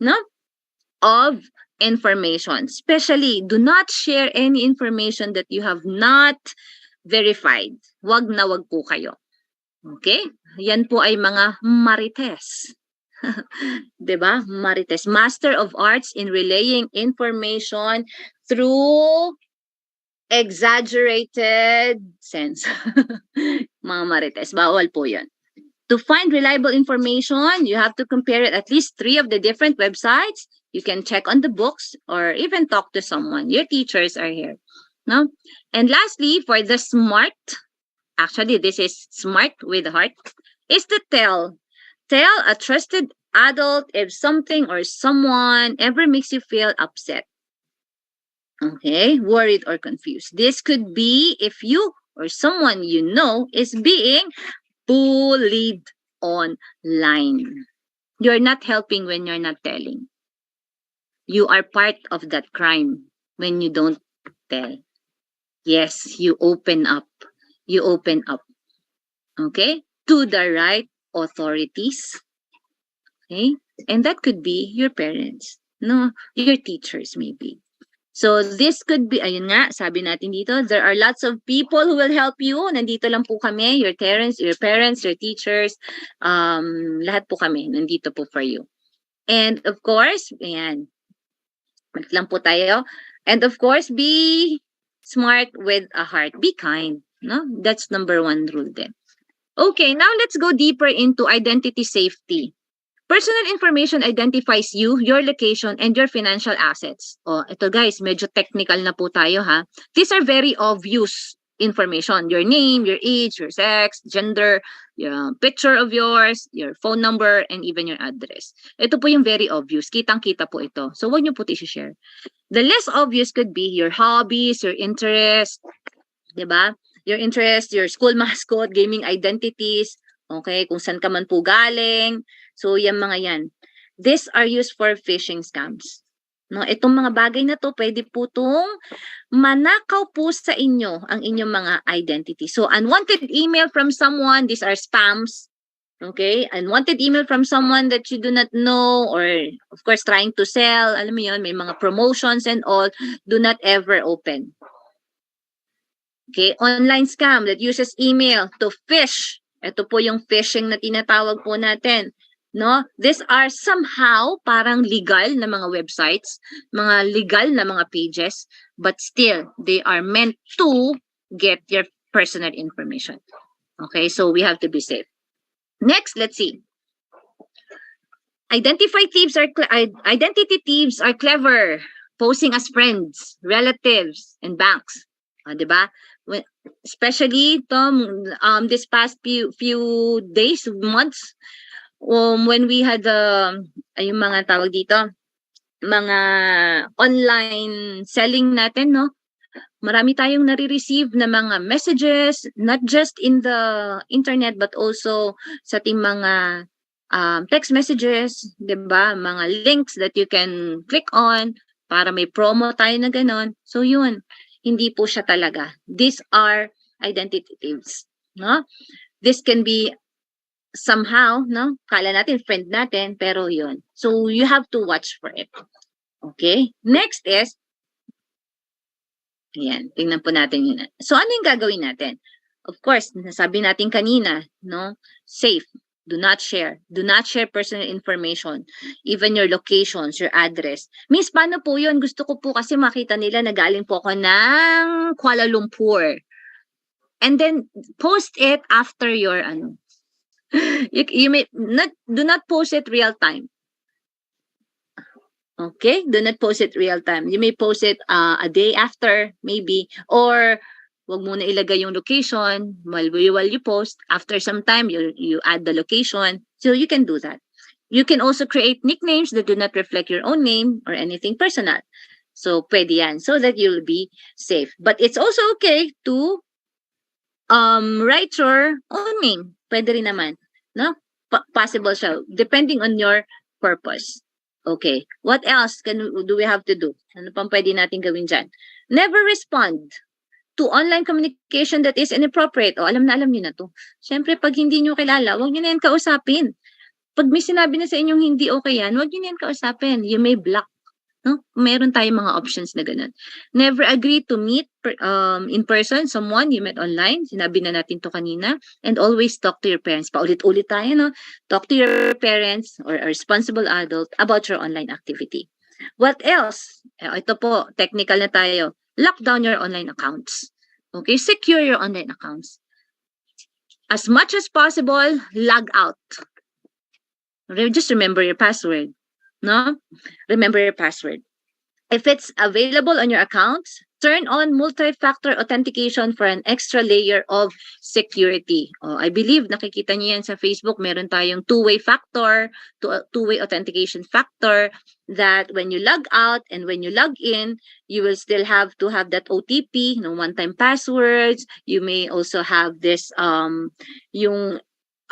no, of information. Especially, do not share any information that you have not verified. Wag na wag po kayo. Okay? Yan po ay mga marites. Diba? Marites. Master of Arts in relaying information through exaggerated sense. Mga marites. Bawal po yan. To find reliable information, you have to compare it at least 3 of the different websites. You can check on the books or even talk to someone. Your teachers are here. No? And lastly, for the smart, actually this is smart with heart, is to tell. Tell a trusted adult if something or someone ever makes you feel upset. Okay, worried or confused. This could be if you or someone you know is being bullied online. You're not helping when you're not telling. You are part of that crime when you don't tell. Yes, you open up. You open up. Okay? To the right authorities. Okay? And that could be your parents. No, your teachers maybe. So this could be, ayun nga, sabi natin dito, there are lots of people who will help you. Nandito lang po kami, your parents, your teachers, lahat po kami, nandito po for you. And of course, ayan, balik lang po tayo. And of course, be smart with a heart. Be kind. No? That's number 1 rule then. Okay, now let's go deeper into identity safety. Personal information identifies you, your location, and your financial assets. Oh, ito guys, medyo technical na po tayo ha. These are very obvious information. Your name, your age, your sex, gender, your picture of yours, your phone number, and even your address. Ito po yung very obvious. Kitang-kita po ito. So, huwag niyo po i-share. The less obvious could be your hobbies, your interests, diba? Your interests, your school mascot, gaming identities, okay, kung saan ka man po galing. So, yung mga yan. These are used for phishing scams. No, itong mga bagay na to, pwede po itong manakaw po sa inyo ang inyong mga identity. So, unwanted email from someone, these are spams. Okay? Unwanted email from someone that you do not know or, of course, trying to sell. Alam mo yun, may mga promotions and all. Do not ever open. Okay? Online scam that uses email to fish. Ito po yung phishing na tinatawag po natin. No, these are somehow parang legal na mga websites, mga legal na mga pages, but still they are meant to get your personal information. Okay, so we have to be safe. Next, let's see. Identity thieves are clever, posing as friends, relatives, and banks. Diba? Especially this past few days, months, when we had yung mga tawag dito, mga online selling natin, no? Marami tayong nare-receive na mga messages, not just in the internet, but also sa ating mga text messages, diba? Mga links that you can click on para may promo tayo na ganon. So yun, hindi po siya talaga. These are identity thieves, no? This can be somehow, no? Kala natin, friend natin, pero yun. So, you have to watch for it. Okay? Next is, ayan, tingnan po natin yun. So, ano yung gagawin natin? Of course, nasabi natin kanina, no? Safe. Do not share. Do not share personal information. Even your locations, your address. Miss, paano po yun? Gusto ko po kasi makita nila na galing po ako ng Kuala Lumpur. And then, post it after your, you may not, do not post it real time. Okay? Do not post it real time. You may post it a day after, maybe. Or, wag muna ilagay yung location while you post. After some time, you add the location. So, you can do that. You can also create nicknames that do not reflect your own name or anything personal. So, pwede yan. So that you'll be safe. But it's also okay to write your own name. Pwede rin naman. No? Possible siya. Depending on your purpose. Okay. What else do we have to do? Ano pang pwede natin gawin dyan? Never respond to online communication that is inappropriate. O, alam na niyo na to. Siyempre, pag hindi nyo kilala, huwag nyo na yan kausapin. Pag may sinabi na sa inyong hindi okay yan, huwag nyo na yan kausapin. You may block. No? Meron tayong mga options na ganun. Never agree to meet in person someone you met online. Sinabi na natin to kanina. And always talk to your parents. Paulit-ulit tayo, no? Talk to your parents or a responsible adult about your online activity. What else? Ito po, technical na tayo. Lock down your online accounts. Okay? Secure your online accounts. As much as possible, log out. Just remember your password. No? Remember your password. If it's available on your accounts, turn on multi-factor authentication for an extra layer of security. Oh, I believe nakikita niyo yan sa Facebook. Meron tayong two-way authentication factor that when you log out and when you log in, you will still have to have that OTP, no one-time passwords. You may also have this yung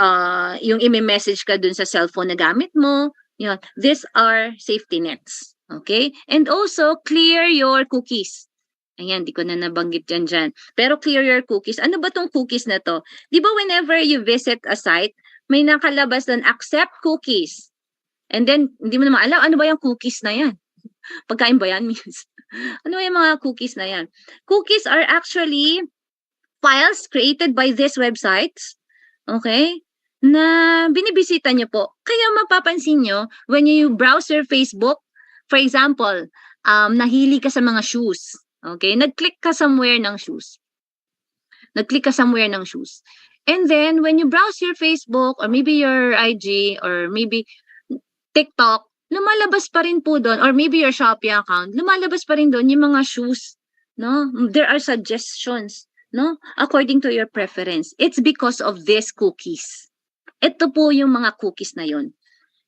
i-message ka dun sa cellphone na gamit mo. Yun. These are safety nets. Okay? And also, clear your cookies. Ayan, di ko na nabanggit dyan. Pero clear your cookies. Ano ba tong cookies na to? Di ba whenever you visit a site, may nakalabas doon, accept cookies. And then, hindi mo naman alam, ano ba yung cookies na yan? Pagkain ba yan? Ano yung mga cookies na yan? Cookies are actually files created by these websites, okay, na binibisita nyo po. Kaya mapapansin nyo, when you browse your Facebook, for example, nahili ka sa mga shoes, okay, nag-click ka somewhere ng shoes. And then, when you browse your Facebook, or maybe your IG, or maybe TikTok, lumalabas pa rin po doon, or maybe your Shopee account, lumalabas pa rin doon yung mga shoes, no? There are suggestions, no? According to your preference. It's because of these cookies. Ito po yung mga cookies na yon.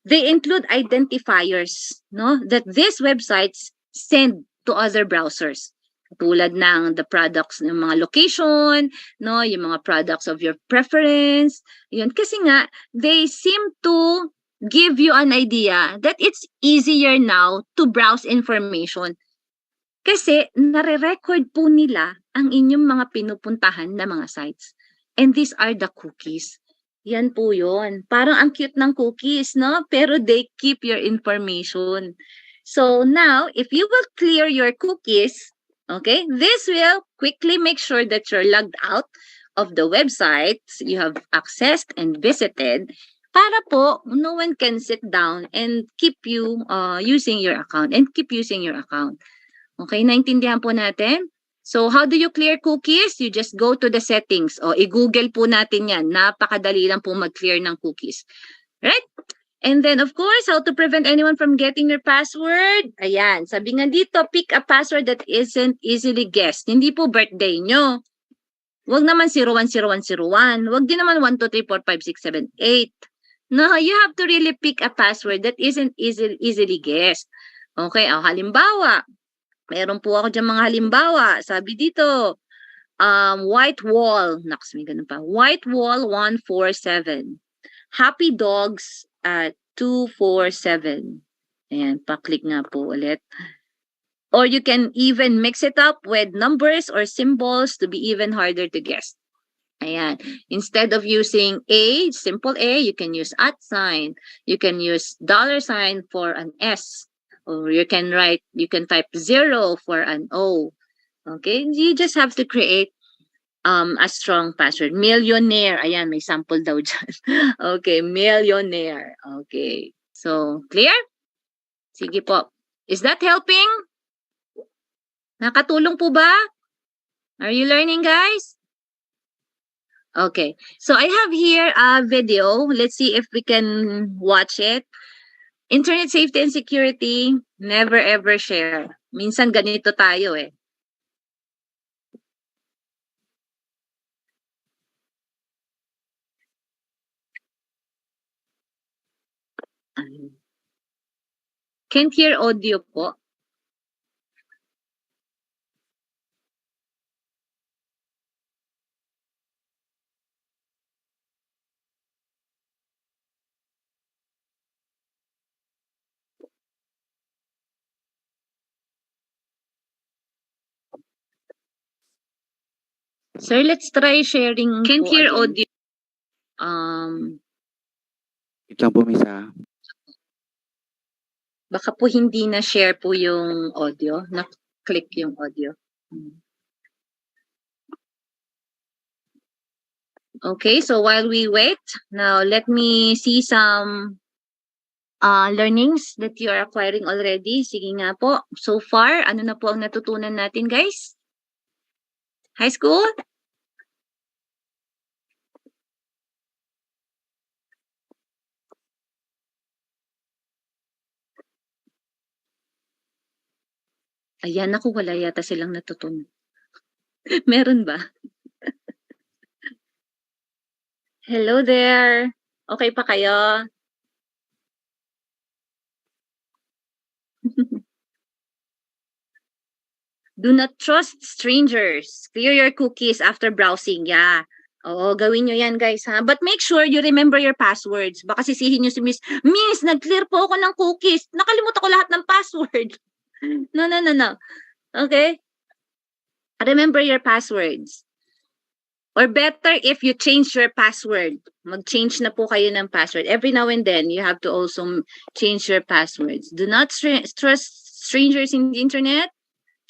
They include identifiers, no? That these websites send to other browsers. Tulad ng the products ng mga location, no? Yung mga products of your preference. Yun. Kasi nga, they seem to give you an idea that it's easier now to browse information. Kasi nare-record po nila ang inyong mga pinupuntahan na mga sites. And these are the cookies. Yan po yun. Parang ang cute ng cookies, no? Pero they keep your information. So now, if you will clear your cookies, okay, this will quickly make sure that you're logged out of the websites you have accessed and visited, para po no one can sit down and keep you using your account and keep using your account. Okay, naintindihan po natin? So, how do you clear cookies? You just go to the settings. O, i-google po natin yan. Napakadali lang po mag-clear ng cookies. Right? And then, of course, how to prevent anyone from getting your password? Ayan, sabi nga dito, pick a password that isn't easily guessed. Hindi po birthday nyo. Huwag naman 010101. Huwag din naman 1234567 No, you have to really pick a password that isn't easily guessed. Okay, halimbawa, meron po ako dyan mga halimbawa. Sabi dito, white wall. Naks, may ganun pa. White wall 147. Happy dogs at 247. Ayan, pa-click nga po ulit. Or you can even mix it up with numbers or symbols to be even harder to guess. Ayan. Instead of using A, simple A, you can use @ sign. You can use $sign for an S. Or you can type 0 for an O. Okay? You just have to create a strong password. Millionaire. Ayan, may sample daw dyan. Okay, millionaire. Okay. So, clear? Sige po. Is that helping? Nakatulong po ba? Are you learning, guys? Okay. So, I have here a video. Let's see if we can watch it. Internet safety and security, never ever share. Minsan ganito tayo eh. Can't hear audio po. Sir, let's try sharing. Can't po hear again. audio. Wait lang po, Miss, ah. Baka po hindi na share po yung audio. Na-click yung audio. Okay, so while we wait, now let me see some learnings that you are acquiring already. Sige nga po. So far, ano na po ang natutunan natin, guys? High school? Ayan, ako wala yata silang natutunan. Meron ba? Hello there. Okay pa kayo? Do not trust strangers. Clear your cookies after browsing. Yeah. Oo, gawin nyo yan, guys, ha? But make sure you remember your passwords. Baka sisihin nyo si Miss, Miss, nag-clear po ako ng cookies. Nakalimutan ko lahat ng password. No. Okay? Remember your passwords. Or better if you change your password. Mag-change na po kayo ng password. Every now and then, you have to also change your passwords. Do not trust strangers in the internet.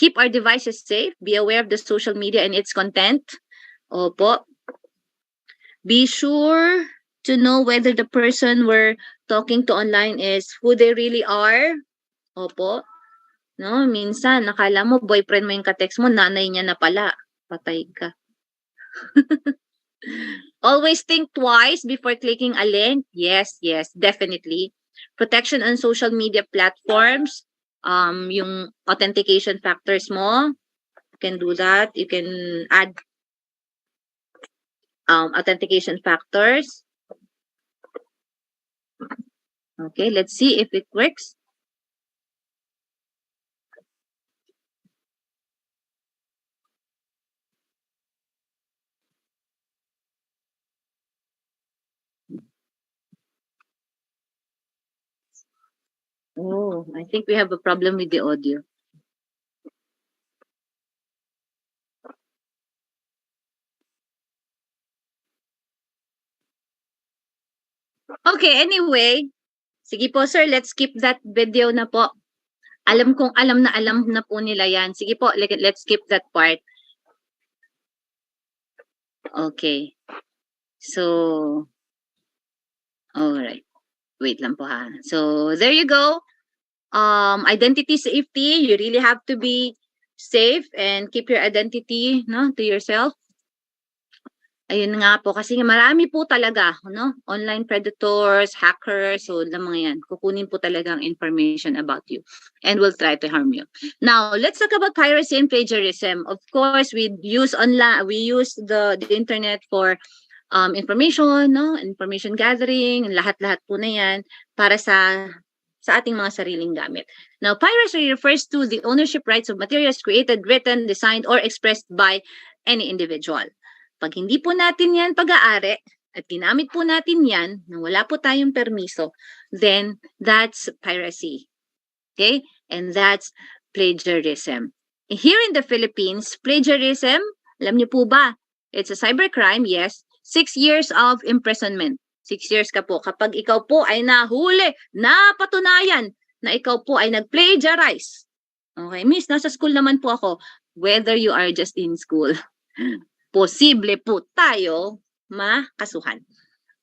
Keep our devices safe. Be aware of the social media and its content. Opo. Be sure to know whether the person we're talking to online is who they really are. Opo. No, minsan, nakala mo, boyfriend mo yung katext mo, nanay niya na pala. Patay ka. Always think twice before clicking a link. Yes, definitely. Protection on social media platforms. Yung authentication factors mo. You can do that. You can add authentication factors. Okay, let's see if it works. Oh, I think we have a problem with the audio. Okay, anyway. Sige po, sir, let's skip that video na po. Alam kong alam na po nila yan. Sige po, let's skip that part. Okay. So, alright. Wait lang po ha. So, there you go. Identity safety, you really have to be safe and keep your identity, no, to yourself. Ayun nga po, kasi marami po talaga, no? Online predators, hackers, so the mga yan, kukunin po talaga ang information about you and will try to harm you. Now, let's talk about piracy and plagiarism. Of course, we use the internet for information, no? Information gathering, lahat-lahat po na yan para sa ating mga sariling gamit. Now, piracy refers to the ownership rights of materials created, written, designed, or expressed by any individual. Pag hindi po natin yan pag-aari at ginamit po natin yan na wala po tayong permiso, then that's piracy. Okay? And that's plagiarism. Here in the Philippines, plagiarism, alam niyo po ba? It's a cybercrime, yes. 6 years of imprisonment. 6 years ka po. Kapag ikaw po ay nahuli, napatunayan na ikaw po ay nag-plagiarize. Okay, miss, nasa school naman po ako. Whether you are just in school, posible po tayo makasuhan.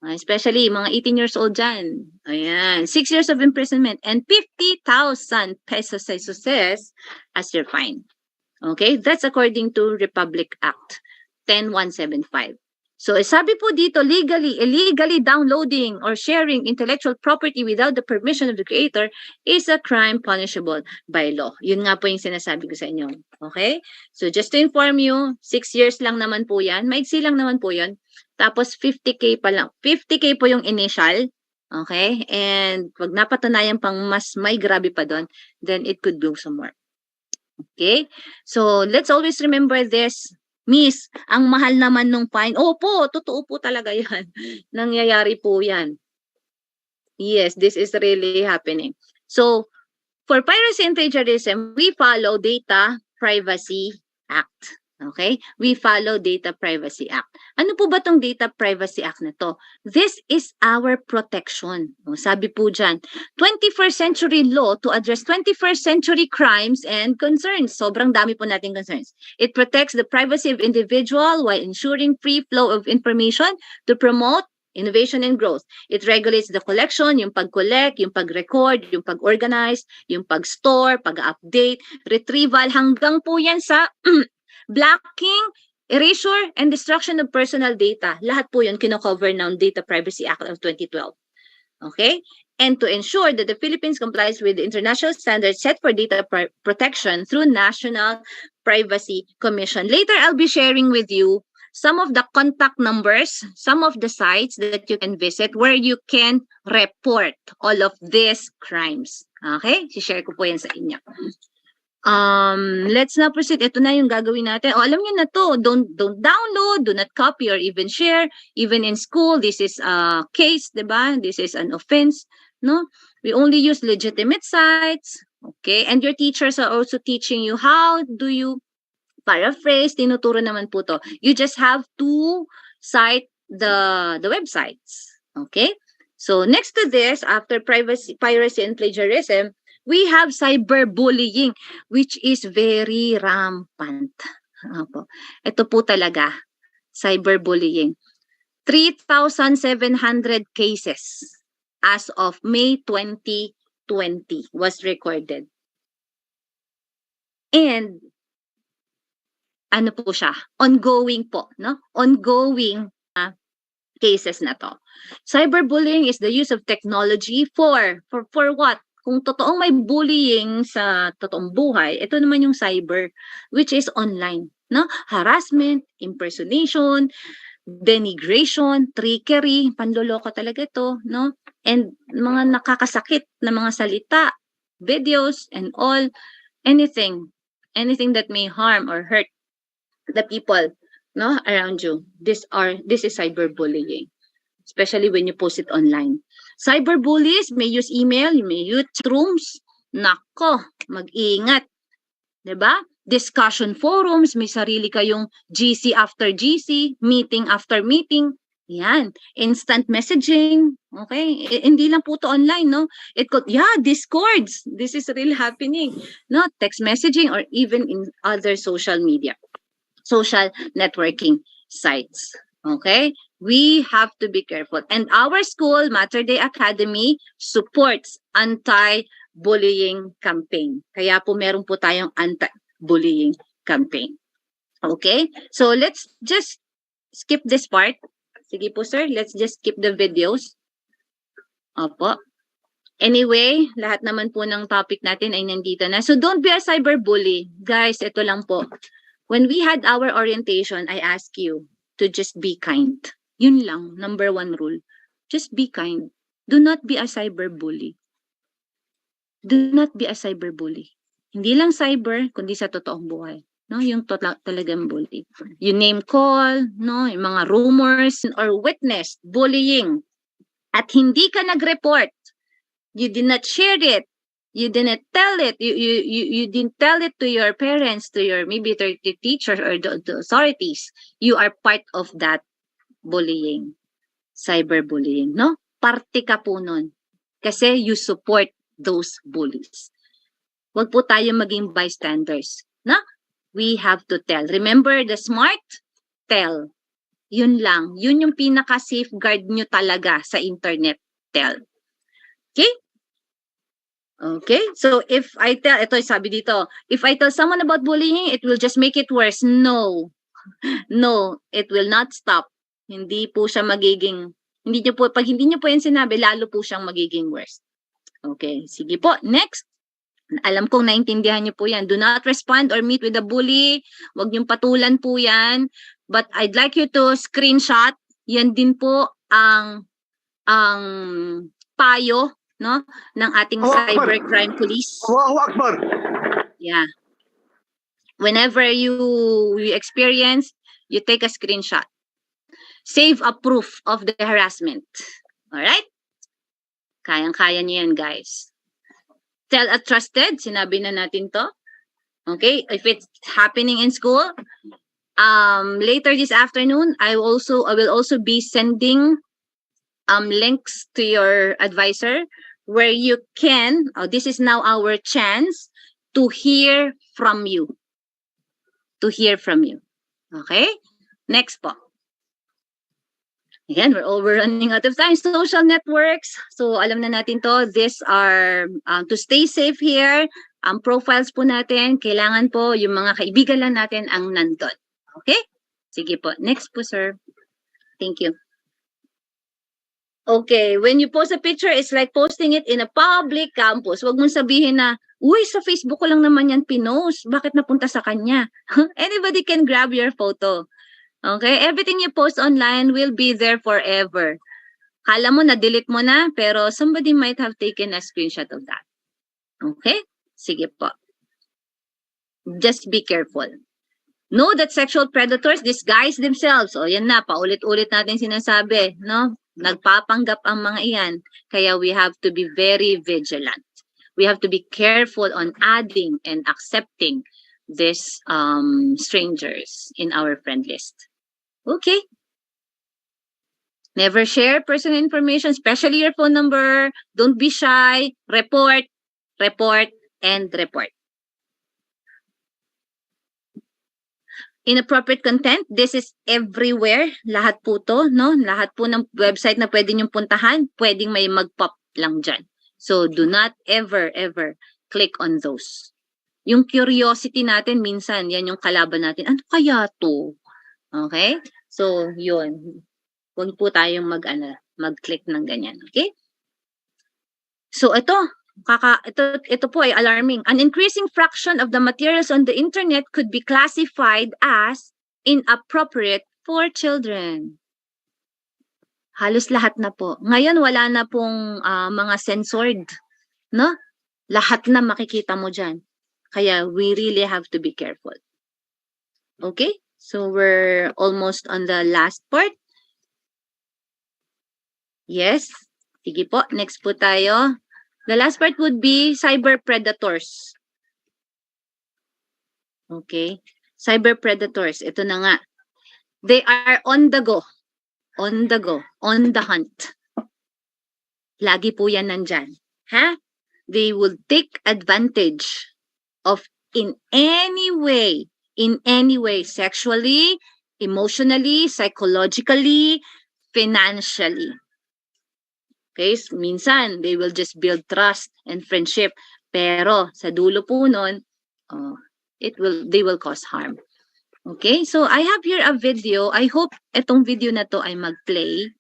Especially mga 18 years old dyan. Ayan, 6 years of imprisonment and 50,000 pesos as your fine. Okay, that's according to Republic Act 10175. So, sabi po dito, illegally downloading or sharing intellectual property without the permission of the creator is a crime punishable by law. Yun nga po yung sinasabi ko sa inyo. Okay? So, just to inform you, 6 years lang naman po yan. Maiksi lang naman po yun. Tapos, 50K pa lang. 50K po yung initial. Okay? And pag napatunayan pang mas may grabe pa doon, then it could go somewhere. Okay? So, let's always remember this. Miss, ang mahal naman nung fine. Opo, totoo po talaga yan. Nangyayari po yan. Yes, this is really happening. So, for piracy and plagiarism, we follow Data Privacy Act. Okay? We follow Data Privacy Act. Ano po ba tong Data Privacy Act na to? This is our protection. Sabi po dyan, 21st century law to address 21st century crimes and concerns. Sobrang dami po nating concerns. It protects the privacy of individual while ensuring free flow of information to promote innovation and growth. It regulates the collection, yung pag-collect, yung pag-record, yung pag-organize, yung pag-store, pag-update, retrieval, hanggang po yan sa blocking, erasure, and destruction of personal data. Lahat po yun kino-cover ng Data Privacy Act of 2012. Okay? And to ensure that the Philippines complies with the international standards set for data protection through National Privacy Commission. Later, I'll be sharing with you some of the contact numbers, some of the sites that you can visit where you can report all of these crimes. Okay? Si-share ko po yan sa inyo. Let's now proceed. Ito na yung gagawin natin. Alam niyo na to. Don't download, do not copy or even share. Even in school, this is a case, diba? This is an offense, no? We only use legitimate sites, okay? And your teachers are also teaching you how do you paraphrase, tinuturo naman po to. You just have to cite the websites. Okay? So next to this, after piracy and plagiarism, we have cyberbullying, which is very rampant. Opo. Ito po talaga, cyberbullying. 3,700 cases as of May 2020 was recorded. And ano po siya? Ongoing po, no? Ongoing cases na to. Cyberbullying is the use of technology for what? Kung totoong may bullying sa totoong buhay, ito naman yung cyber, which is online, no? Harassment, impersonation, denigration, trickery, panloloko talaga ito, no? And mga nakakasakit na mga salita, videos, and all, anything that may harm or hurt the people, no, around you. This is cyberbullying, especially when you post it online. Cyberbullies may use email, you may use chat rooms. Nako, mag-ingat. 'Di ba? Discussion forums, may sarili kayong GC after GC, meeting after meeting. Yan, instant messaging, okay? Hindi lang po to online, no? It could, Discords. This is really happening, no? Text messaging or even in other social media, social networking sites, okay? We have to be careful. And our school, Mater Dei Academy, supports anti-bullying campaign. Kaya po meron po tayong anti-bullying campaign. Okay? So let's just skip this part. Sige po, sir. Let's just skip the videos. Opo. Anyway, lahat naman po ng topic natin ay nandito na. So don't be a cyberbully. Guys, ito lang po. When we had our orientation, I asked you to just be kind. Yun lang, number 1 rule. Just be kind. Do not be a cyberbully. Do not be a cyberbully. Hindi lang cyber, kundi sa totoong buhay. No, yung talagang bully. You name call, no, yung mga rumors or witnessed bullying. At hindi ka nag-report. You did not share it. You didn't tell it. You didn't tell it to your parents, to your maybe to the teachers or the authorities. You are part of that bullying, cyberbullying, no? Parte ka po nun. Kasi you support those bullies. Huwag po tayo maging bystanders, no? We have to tell. Remember the smart? Tell. Yun lang. Yun yung pinaka-safeguard nyo talaga sa internet. Tell. Okay? Okay, so if I tell, ito sabi dito, if I tell someone about bullying, it will just make it worse. No, it will not stop. Hindi po siya magiging, pag hindi niyo po yan sinabi, lalo po siyang magiging worse. Okay, sige po, next. Alam kong naintindihan niyo po yan. Do not respond or meet with a bully. Huwag niyong patulan po yan. But I'd like you to screenshot. Yan din po ang payo, no, ng ating cybercrime police. Allahu Akbar. Yeah. Whenever you experience, you take a screenshot. Save a proof of the harassment. All right? Kayang-kaya niyo yan, guys. Tell a trusted, sinabi na natin to. Okay? If it's happening in school, later this afternoon, I will also be sending links to your advisor where you can, this is now our chance to hear from you. To hear from you. Okay? Next po. Again, we're running out of time. Social networks. So, alam na natin to. These are, to stay safe here, ang profiles po natin, kailangan po yung mga kaibigan lang natin ang nandun. Okay? Sige po. Next po, sir. Thank you. Okay, when you post a picture, it's like posting it in a public campus. Huwag mong sabihin na, uy, sa Facebook ko lang naman yan pinost. Bakit napunta sa kanya? Anybody can grab your photo. Okay, everything you post online will be there forever. Kala mo na-delete mo na, pero somebody might have taken a screenshot of that. Okay? Sige po. Just be careful. Know that sexual predators disguise themselves. O yan na, paulit-ulit natin sinasabi, no? Nagpapanggap ang mga iyan. Kaya we have to be very vigilant. We have to be careful on adding and accepting these strangers in our friend list. Okay. Never share personal information, especially your phone number. Don't be shy. Report, report, and report. Inappropriate content, this is everywhere. Lahat po to, no? Lahat po ng website na pwede niyong puntahan, pwedeng may mag-pop lang dyan. So, do not ever, ever click on those. Yung curiosity natin, minsan, yan yung kalaban natin. Ano kaya to? Okay? So, yun. Huwag po tayong mag-click ng ganyan. Okay? So, ito po ay alarming. An increasing fraction of the materials on the internet could be classified as inappropriate for children. Halos lahat na po. Ngayon, wala na pong mga censored. No? Lahat na makikita mo dyan. Kaya we really have to be careful. Okay? So, we're almost on the last part. Yes. Sige po. Next po tayo. The last part would be cyber predators. Okay. Cyber predators. Ito na nga. They are on the go. On the go. On the hunt. Lagi po yan nandyan. Ha? They will take advantage of in any way, sexually, emotionally, psychologically, financially. Okay, so minsan, they will just build trust and friendship. Pero, sa dulo po nun, they will cause harm. Okay, so I have here a video. I hope itong video na to ay mag-play.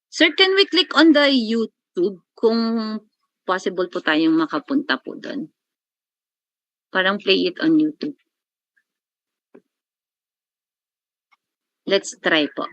Sir, can we click on the YouTube kung possible po tayong makapunta po doon? Parang play it on YouTube. Let's try po.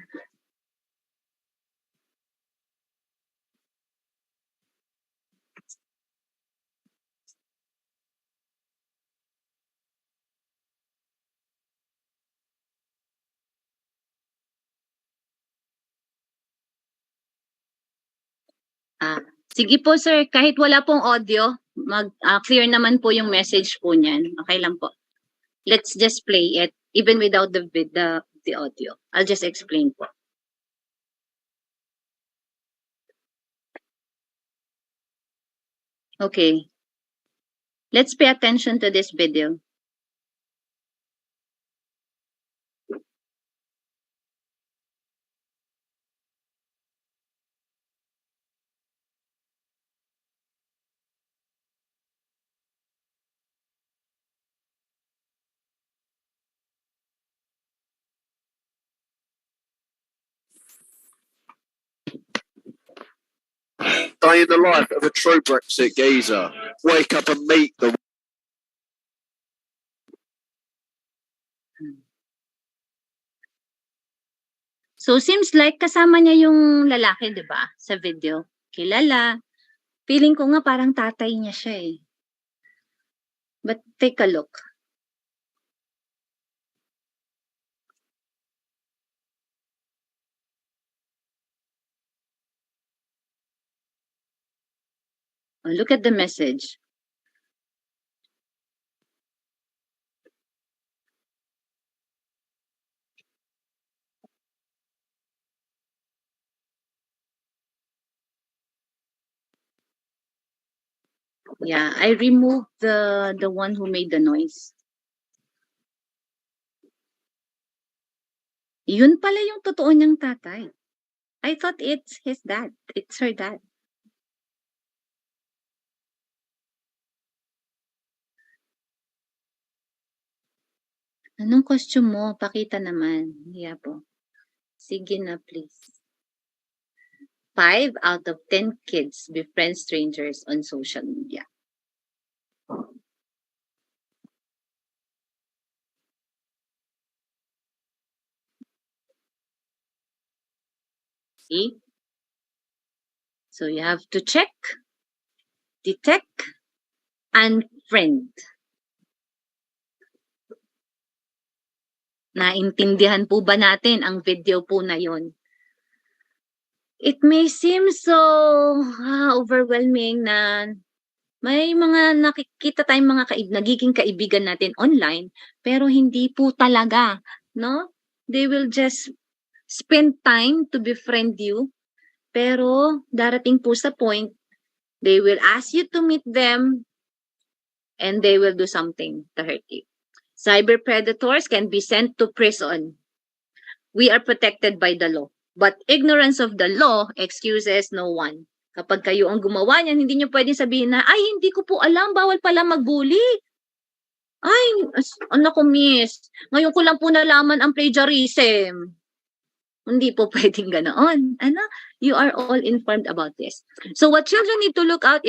Sige po sir, kahit wala pong audio, clear naman po yung message po niyan. Okay lang po. Let's just play it even without the audio. I'll just explain po. Okay. Let's pay attention to this video. Day in the life of a true Brexit geezer. Wake up and meet the So seems like kasama niya yung lalaki, 'di ba? Sa video. Kilala. Feeling ko nga parang tatay niya siya eh. But take a look. Oh, look at the message. Yeah, I removed the one who made the noise. Yun pala yung totoo niyang tatay. I thought it's his dad. It's her dad. Anong costume mo? Pakita naman. Yeah po. Sige na, please. 5 out of 10 kids befriend strangers on social media. See? So you have to check, detect, and friend. Naintindihan po ba natin ang video po na yon? It may seem so overwhelming na may mga nakikita tayong mga nagiging kaibigan natin online, pero hindi po talaga, no? They will just spend time to befriend you, pero darating po sa point, they will ask you to meet them, and they will do something to hurt you. Cyber predators can be sent to prison. We are protected by the law. But ignorance of the law excuses no one. Kapag kayo ang gumawa niyan, hindi niyo pwedeng sabihin na, ay, hindi ko po alam, bawal pala magbully. Ay, anak ko miss, ngayon ko lang po nalaman ang plagiarism. Hindi po pwedeng ganoon. You are all informed about this. So what children need to look out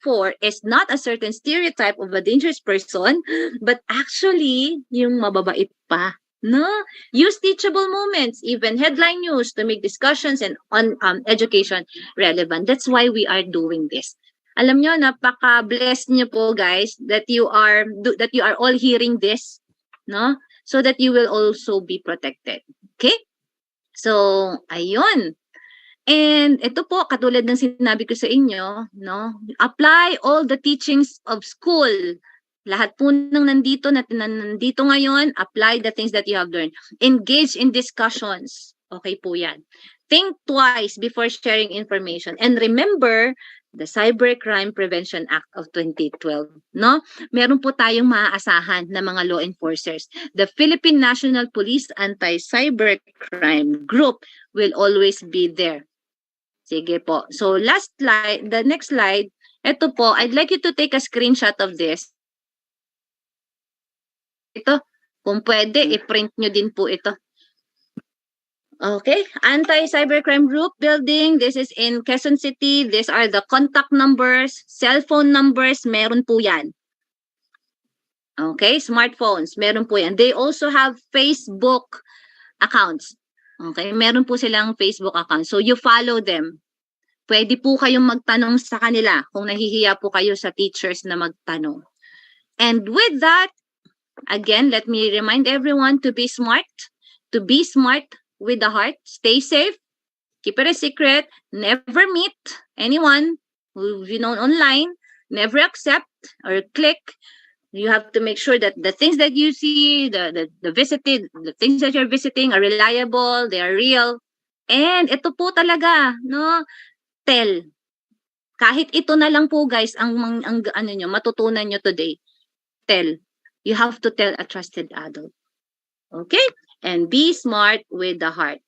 for is not a certain stereotype of a dangerous person, but actually yung mababait pa. No, use teachable moments, even headline news, to make discussions and on education relevant. That's why we are doing this. Alam nyo, napaka-blessed nyo po, guys, that you are all hearing this, no? So that you will also be protected. Okay? So, ayun. And ito po, katulad ng sinabi ko sa inyo, no? Apply all the teachings of school. Lahat po ng nandito ngayon, apply the things that you have learned. Engage in discussions. Okay po yan. Think twice before sharing information. And remember, the Cybercrime Prevention Act of 2012. No? Meron po tayong maaasahan na mga law enforcers. The Philippine National Police Anti-Cybercrime Group will always be there. Sige po. So last slide, the next slide, ito po, I'd like you to take a screenshot of this. Ito, kung pwede, i-print nyo din po ito. Okay, anti-cybercrime group building. This is in Quezon City. These are the contact numbers, cell phone numbers, meron po yan. Okay, smartphones, meron po yan. They also have Facebook accounts. Okay, meron po silang Facebook accounts. So you follow them. Pwede po kayong magtanong sa kanila kung nahihiya po kayo sa teachers na magtanong. And with that, again, let me remind everyone to be smart with the heart, stay safe, keep it a secret, never meet anyone who you know online, never accept or click. You have to make sure that the things that you see, the things that you're visiting are reliable, they are real. And ito po talaga, no? Tell. Kahit ito na lang po, guys, ang ano nyo, matutunan nyo today. Tell. You have to tell a trusted adult. Okay? And be smart with the heart.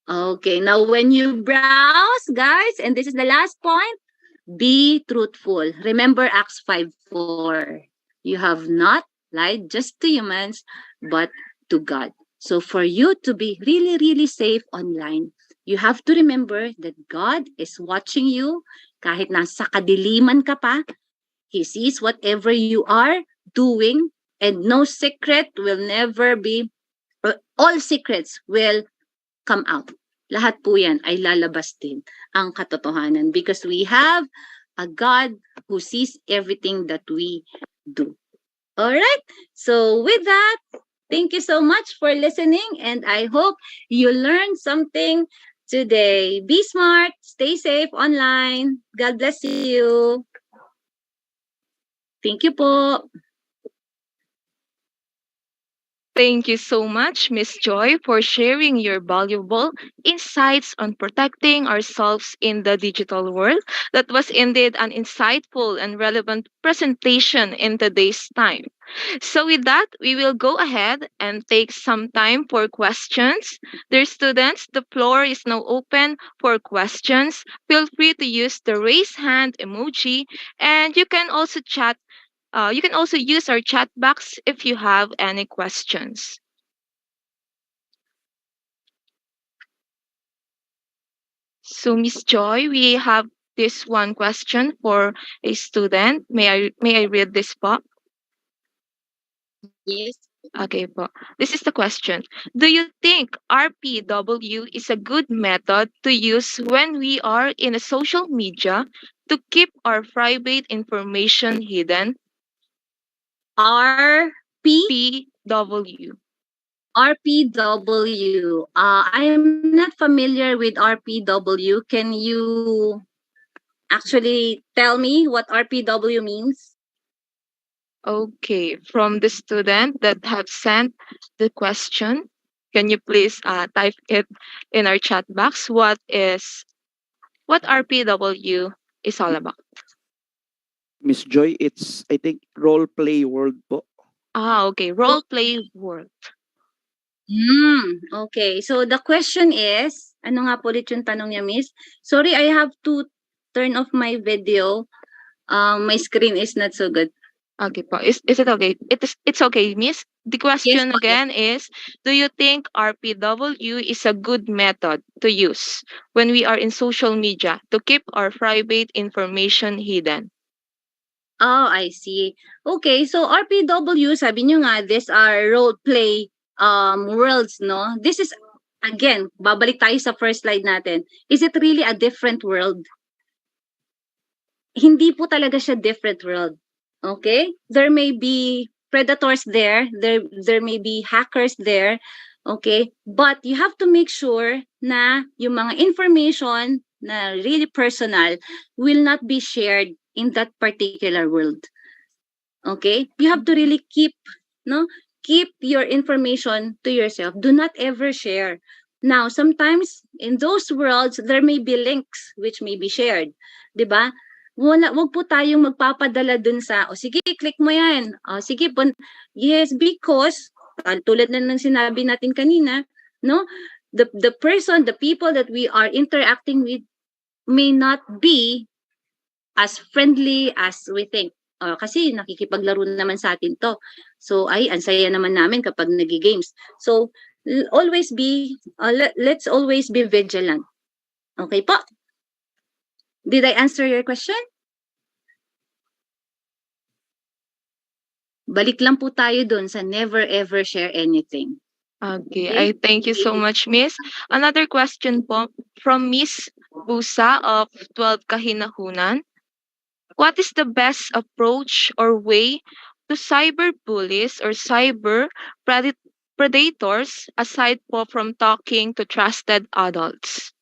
Okay, now when you browse, guys, and this is the last point, be truthful. Remember Acts 5:4. You have not lied just to humans, but to God. So for you to be really, really safe online, you have to remember that God is watching you. Kahit nasa kadiliman ka pa, He sees whatever you are doing, and no secret will never be, all secrets will come out. Lahat po yan ay lalabas din ang katotohanan because we have a God who sees everything that we do. Alright? So with that, thank you so much for listening, and I hope you learned something today. Be smart, stay safe online. God bless you. Thank you po. Thank you so much, Miss Joy, for sharing your valuable insights on protecting ourselves in the digital world. That was indeed an insightful and relevant presentation in today's time. So, with that, we will go ahead and take some time for questions. Dear students, the floor is now open for questions. Feel free to use the raise hand emoji, and you can also use our chat box if you have any questions. So, Miss Joy, we have this one question for a student. May I read this po? Yes. Okay po. This is the question. Do you think RPW is a good method to use when we are in a social media to keep our private information hidden? RP? RPW? RPW. I'm not familiar with RPW. Can you actually tell me what RPW means? Okay, from the student that have sent the question, can you please type it in our chat box? What RPW is all about? Miss Joy, it's, I think, role play world po. Okay, role play world. Okay. So the question is, ano nga po ulit yung tanong niya, Miss? Sorry, I have to turn off my video. My screen is not so good. Okay po. Is it okay? It's okay, Miss. The question po, yes. again is, do you think RPW is a good method to use when we are in social media to keep our private information hidden? Oh, I see. Okay, so RPW, sabi nyo nga, these are role play worlds, no? This is, again, babalik tayo sa first slide natin. Is it really a different world? Hindi po talaga siya different world. Okay? There may be predators there, there may be hackers there, okay? But you have to make sure na yung mga information na really personal will not be shared in that particular world. Okay? You have to really keep your information to yourself. Do not ever share. Now, sometimes in those worlds, there may be links which may be shared. 'Di ba? Wag po tayong magpapadala dun sa, sige, click mo yan. Sige, yes, because, tulad na ng sinabi natin kanina, no? The person, the people that we are interacting with may not be as friendly as we think. Kasi nakikipaglaro naman sa atin to. So, ang saya naman namin kapag nagi-games. So, let's always be vigilant. Okay po? Did I answer your question? Balik lang po tayo dun sa never ever share anything. Okay, I thank you so much, Miss. Another question po from Miss Busa of 12 Kahinahunan. What is the best approach or way to cyber bullies or cyber predators aside po from talking to trusted adults?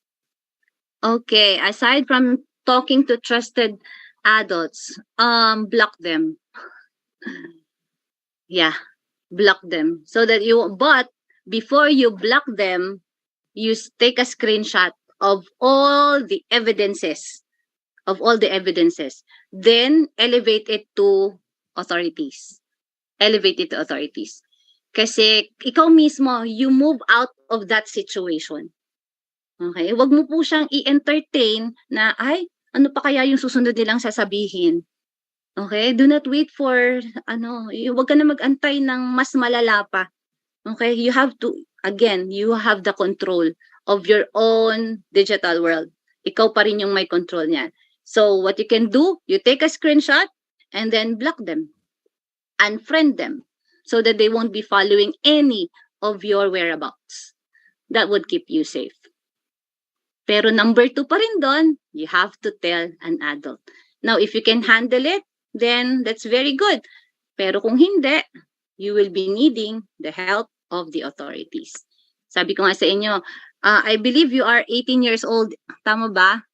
Okay, aside from talking to trusted adults, block them. Yeah, block them. But before you block them, you take a screenshot of all the evidences, then elevate it to authorities. Kasi ikaw mismo, you move out of that situation. Okay? Wag mo po siyang i-entertain na, ano pa kaya yung susunod nilang sasabihin? Okay? Do not wait for, wag ka na mag-antay ng mas malala pa. Okay? You have the control of your own digital world. Ikaw pa rin yung may control niyan. So, what you can do, you take a screenshot and then block them. Unfriend them so that they won't be following any of your whereabouts. That would keep you safe. Pero number 2 pa rin doon, you have to tell an adult. Now, if you can handle it, then that's very good. Pero kung hindi, you will be needing the help of the authorities. Sabi ko nga sa inyo, I believe you are 18 years old. Tama ba?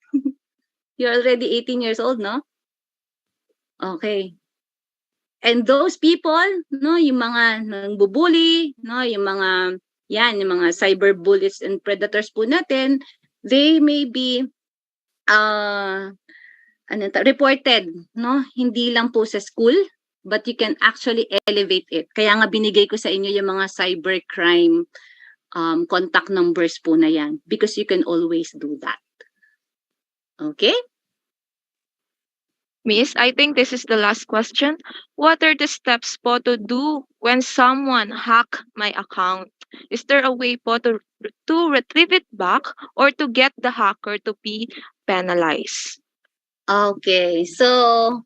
You're already 18 years old, no? Okay. And those people, no, yung mga nangbubuli, no, yung mga cyber bullies and predators po natin, they may be reported, no? Hindi lang po sa school, but you can actually elevate it. Kaya nga binigay ko sa inyo yung mga cybercrime contact numbers po na yan, because you can always do that. Okay? Miss, I think this is the last question. What are the steps po to do when someone hack my account? Is there a way po to retrieve it back or to get the hacker to be penalized? Okay, so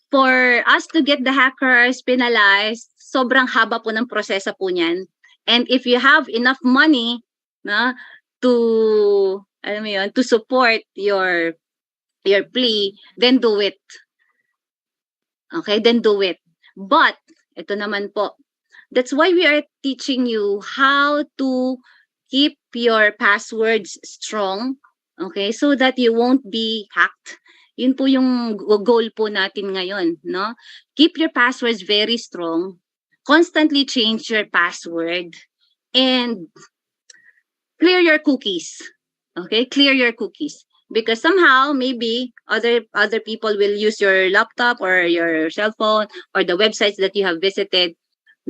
for us to get the hackers penalized, sobrang haba po ng proseso po niyan. And if you have enough money to support your plea, then do it. Okay, then do it. But ito naman po, That's why we are teaching you how to keep your passwords strong, okay, so that you won't be hacked. Yun po yung goal po natin ngayon, no? Keep your passwords very strong. Constantly change your password and clear your cookies. Okay, clear your cookies because somehow maybe other people will use your laptop or your cell phone or the websites that you have visited.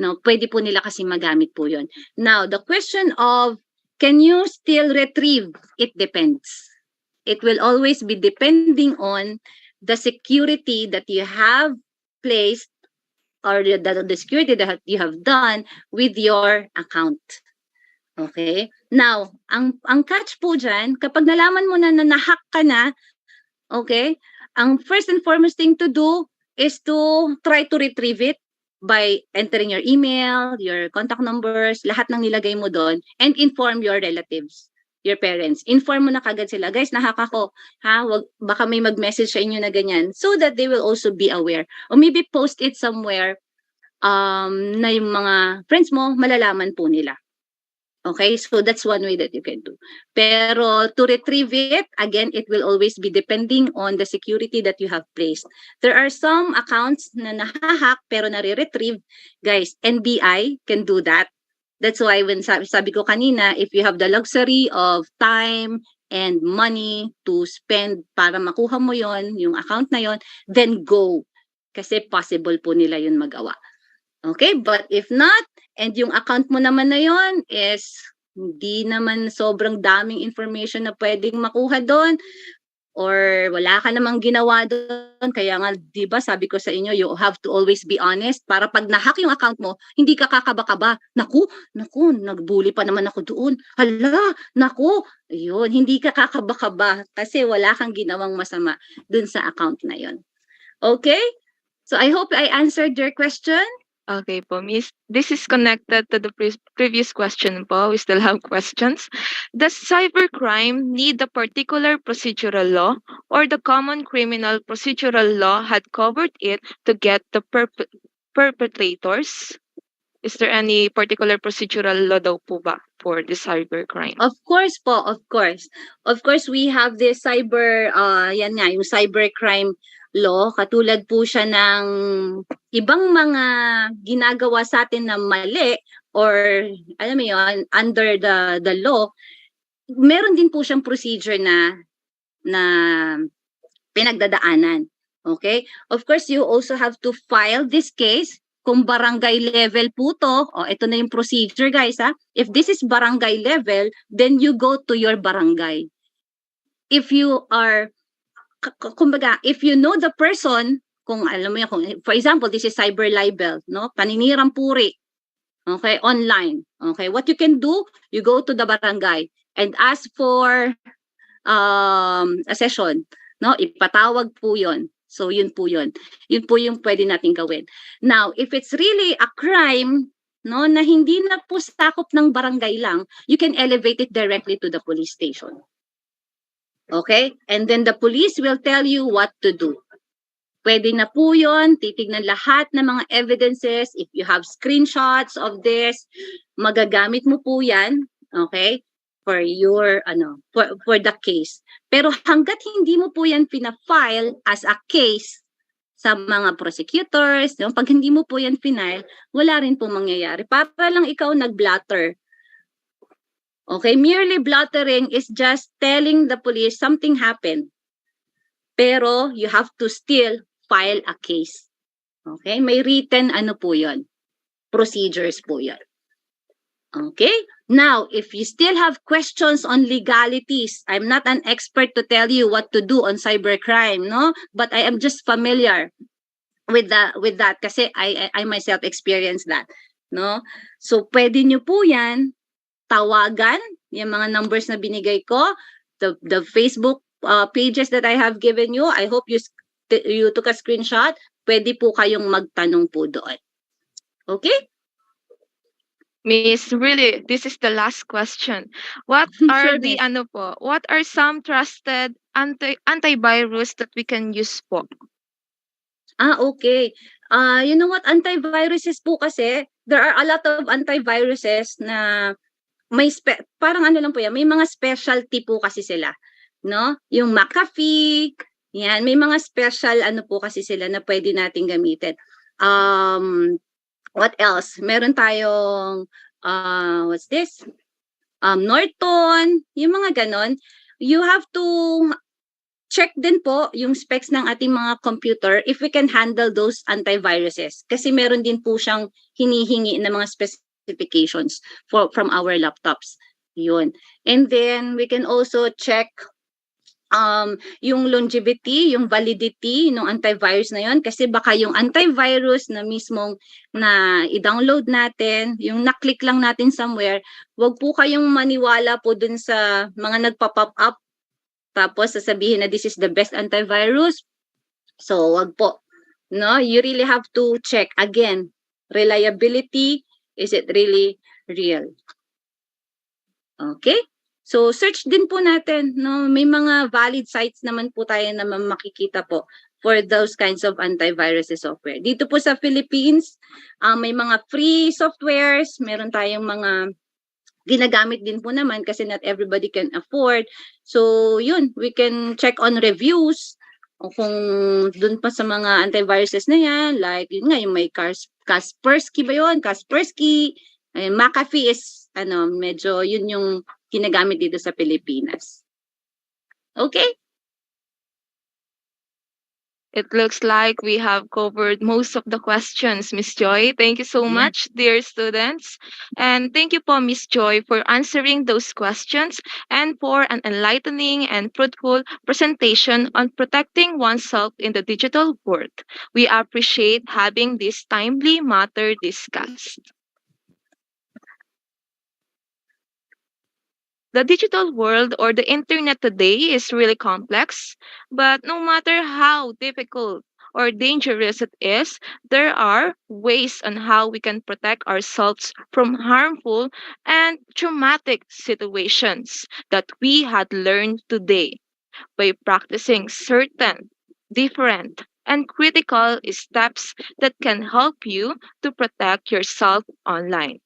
No, pwede po nila kasi magamit po 'yon. Now, the question of can you still retrieve? It depends. It will always be depending on the security that you have placed or the security that you have done with your account. Okay? Now, ang catch po dyan, kapag nalaman mo na na-hack ka na, okay, ang first and foremost thing to do is to try to retrieve it by entering your email, your contact numbers, lahat ng nilagay mo doon, and inform your relatives, your parents. Inform mo na kagad sila, guys, nahack ako. Ha? Baka may mag-message sa inyo na ganyan so that they will also be aware. Or maybe post it somewhere na yung mga friends mo, malalaman po nila. Okay, so that's one way that you can do. Pero to retrieve it, again, it will always be depending on the security that you have placed. There are some accounts na nahahack pero nare-retrieve. Guys, NBI can do that. That's why when sabi ko kanina, if you have the luxury of time and money to spend para makuha mo yon, yung account na yon, then go. Kasi possible po nila yun magawa. Okay, but if not, and yung account mo naman na yon is hindi naman sobrang daming information na pwedeng makuha doon or wala ka namang ginawa doon, kaya nga, di ba, sabi ko sa inyo, you have to always be honest para pag nahack yung account mo, hindi ka kakaba-kaba. Naku, nagbully pa naman ako doon. Hala, naku, ayun, hindi ka kakaba-kaba kasi wala kang ginawang masama doon sa account na yon. Okay? So I hope I answered your question. Okay po, Miss. This is connected to the previous question po. We still have questions. Does cybercrime need a particular procedural law or the common criminal procedural law had covered it to get the perpetrators? Is there any particular procedural law daw po ba for the cybercrime? Of course po, of course. Of course, we have this yan nga, yung cybercrime law. Katulad po siya ng ibang mga ginagawa sa atin na mali or, alam mo yun, under the law. Meron din po siyang procedure na pinagdadaanan. Okay? Of course, you also have to file this case. Kung barangay level po to, ito na yung procedure, guys, ha? If this is barangay level, then you go to your barangay. If you are, kumbaga, if you know the person, kung alam mo yan, kung, for example, this is cyber libel, no? Paninirang puri, okay, online. Okay, what you can do, you go to the barangay and ask for a session, no? Ipatawag po yon. So, yun po yun. Yun po yung pwede natin gawin. Now, if it's really a crime, no, na hindi na po sakop ng barangay lang, you can elevate it directly to the police station. Okay? And then the police will tell you what to do. Pwede na po yun, titignan lahat ng mga evidences. If you have screenshots of this, magagamit mo po yan, okay, for your, for the case. Pero hanggat hindi mo po yan pina-file as a case sa mga prosecutors, no, pag hindi mo po yan final, wala rin po mangyayari. Para lang ikaw nag-blatter. Okay, merely blattering is just telling the police something happened. Pero you have to still file a case. Okay? May written po yon, procedures po yon. Okay? Now, if you still have questions on legalities, I'm not an expert to tell you what to do on cybercrime, no? But I am just familiar with that kasi I myself experienced that, no? So, pwede nyo po yan tawagan, yung mga numbers na binigay ko, the Facebook pages that I have given you. I hope you took a screenshot. Pwede po kayong magtanong po doon. Okay? Miss, really, this is the last question. What are what are some trusted antivirus that we can use po? Okay. You know what? Antiviruses po kasi, there are a lot of antiviruses na parang ano lang po yan, may mga specialty po kasi sila, no? Yung McAfee, yan, may mga special ano po kasi sila na pwede nating gamitin. What else? Meron tayong, what's this? Norton, yung mga ganon. You have to check din po yung specs ng ating mga computer if we can handle those antiviruses. Kasi meron din po siyang hinihingi na mga specifications from our laptops. Yun. And then we can also check yung longevity, yung validity ng antivirus na yun kasi baka yung antivirus na mismong na i-download natin, yung na-click lang natin somewhere, wag po kayong maniwala po dun sa mga nagpa-pop up tapos sasabihin na this is the best antivirus. So, wag po. No, you really have to check again. Reliability, is it really real? Okay? So, search din po natin. No? May mga valid sites naman po tayo na makikita po for those kinds of antivirus software. Dito po sa Philippines, may mga free softwares, meron tayong mga ginagamit din po naman kasi not everybody can afford. So, yun, we can check on reviews o kung dun pa sa mga antiviruses na yan, like, yun nga, yung may Kaspersky ba yun? Kaspersky. McAfee is, medyo yun yung ginagamit dito sa Pilipinas. Okay? It looks like we have covered most of the questions, Miss Joy. Thank you so much, dear students. And thank you po, Miss Joy, for answering those questions and for an enlightening and fruitful presentation on protecting oneself in the digital world. We appreciate having this timely matter discussed. The digital world or the internet today is really complex, but no matter how difficult or dangerous it is, there are ways on how we can protect ourselves from harmful and traumatic situations that we had learned today by practicing certain, different, and critical steps that can help you to protect yourself online.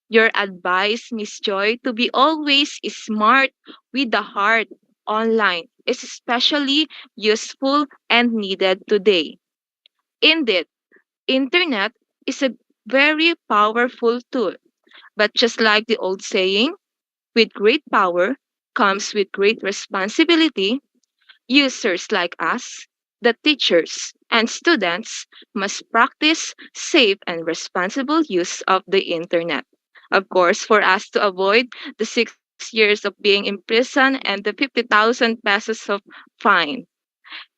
Your advice, Miss Joy, to be always smart with the heart online is especially useful and needed today. Indeed, internet is a very powerful tool, but just like the old saying, with great power comes with great responsibility. Users like us, the teachers and students, must practice safe and responsible use of the internet. Of course, for us to avoid the 6 years of being imprisoned and the 50,000 pesos of fine.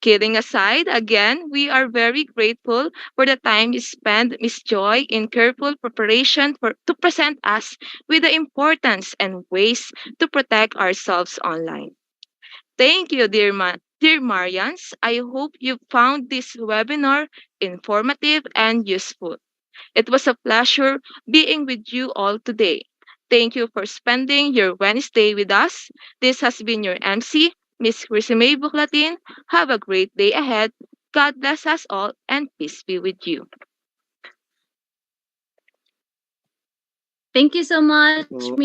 Kidding aside, again, we are very grateful for the time you spent, Miss Joy, in careful preparation to present us with the importance and ways to protect ourselves online. Thank you, dear Marians. I hope you found this webinar informative and useful. It was a pleasure being with you all today. Thank you for spending your Wednesday with us. This has been your MC, Miss Chrisime Buklatin. Have a great day ahead. God bless us all and peace be with you. Thank you so much, So,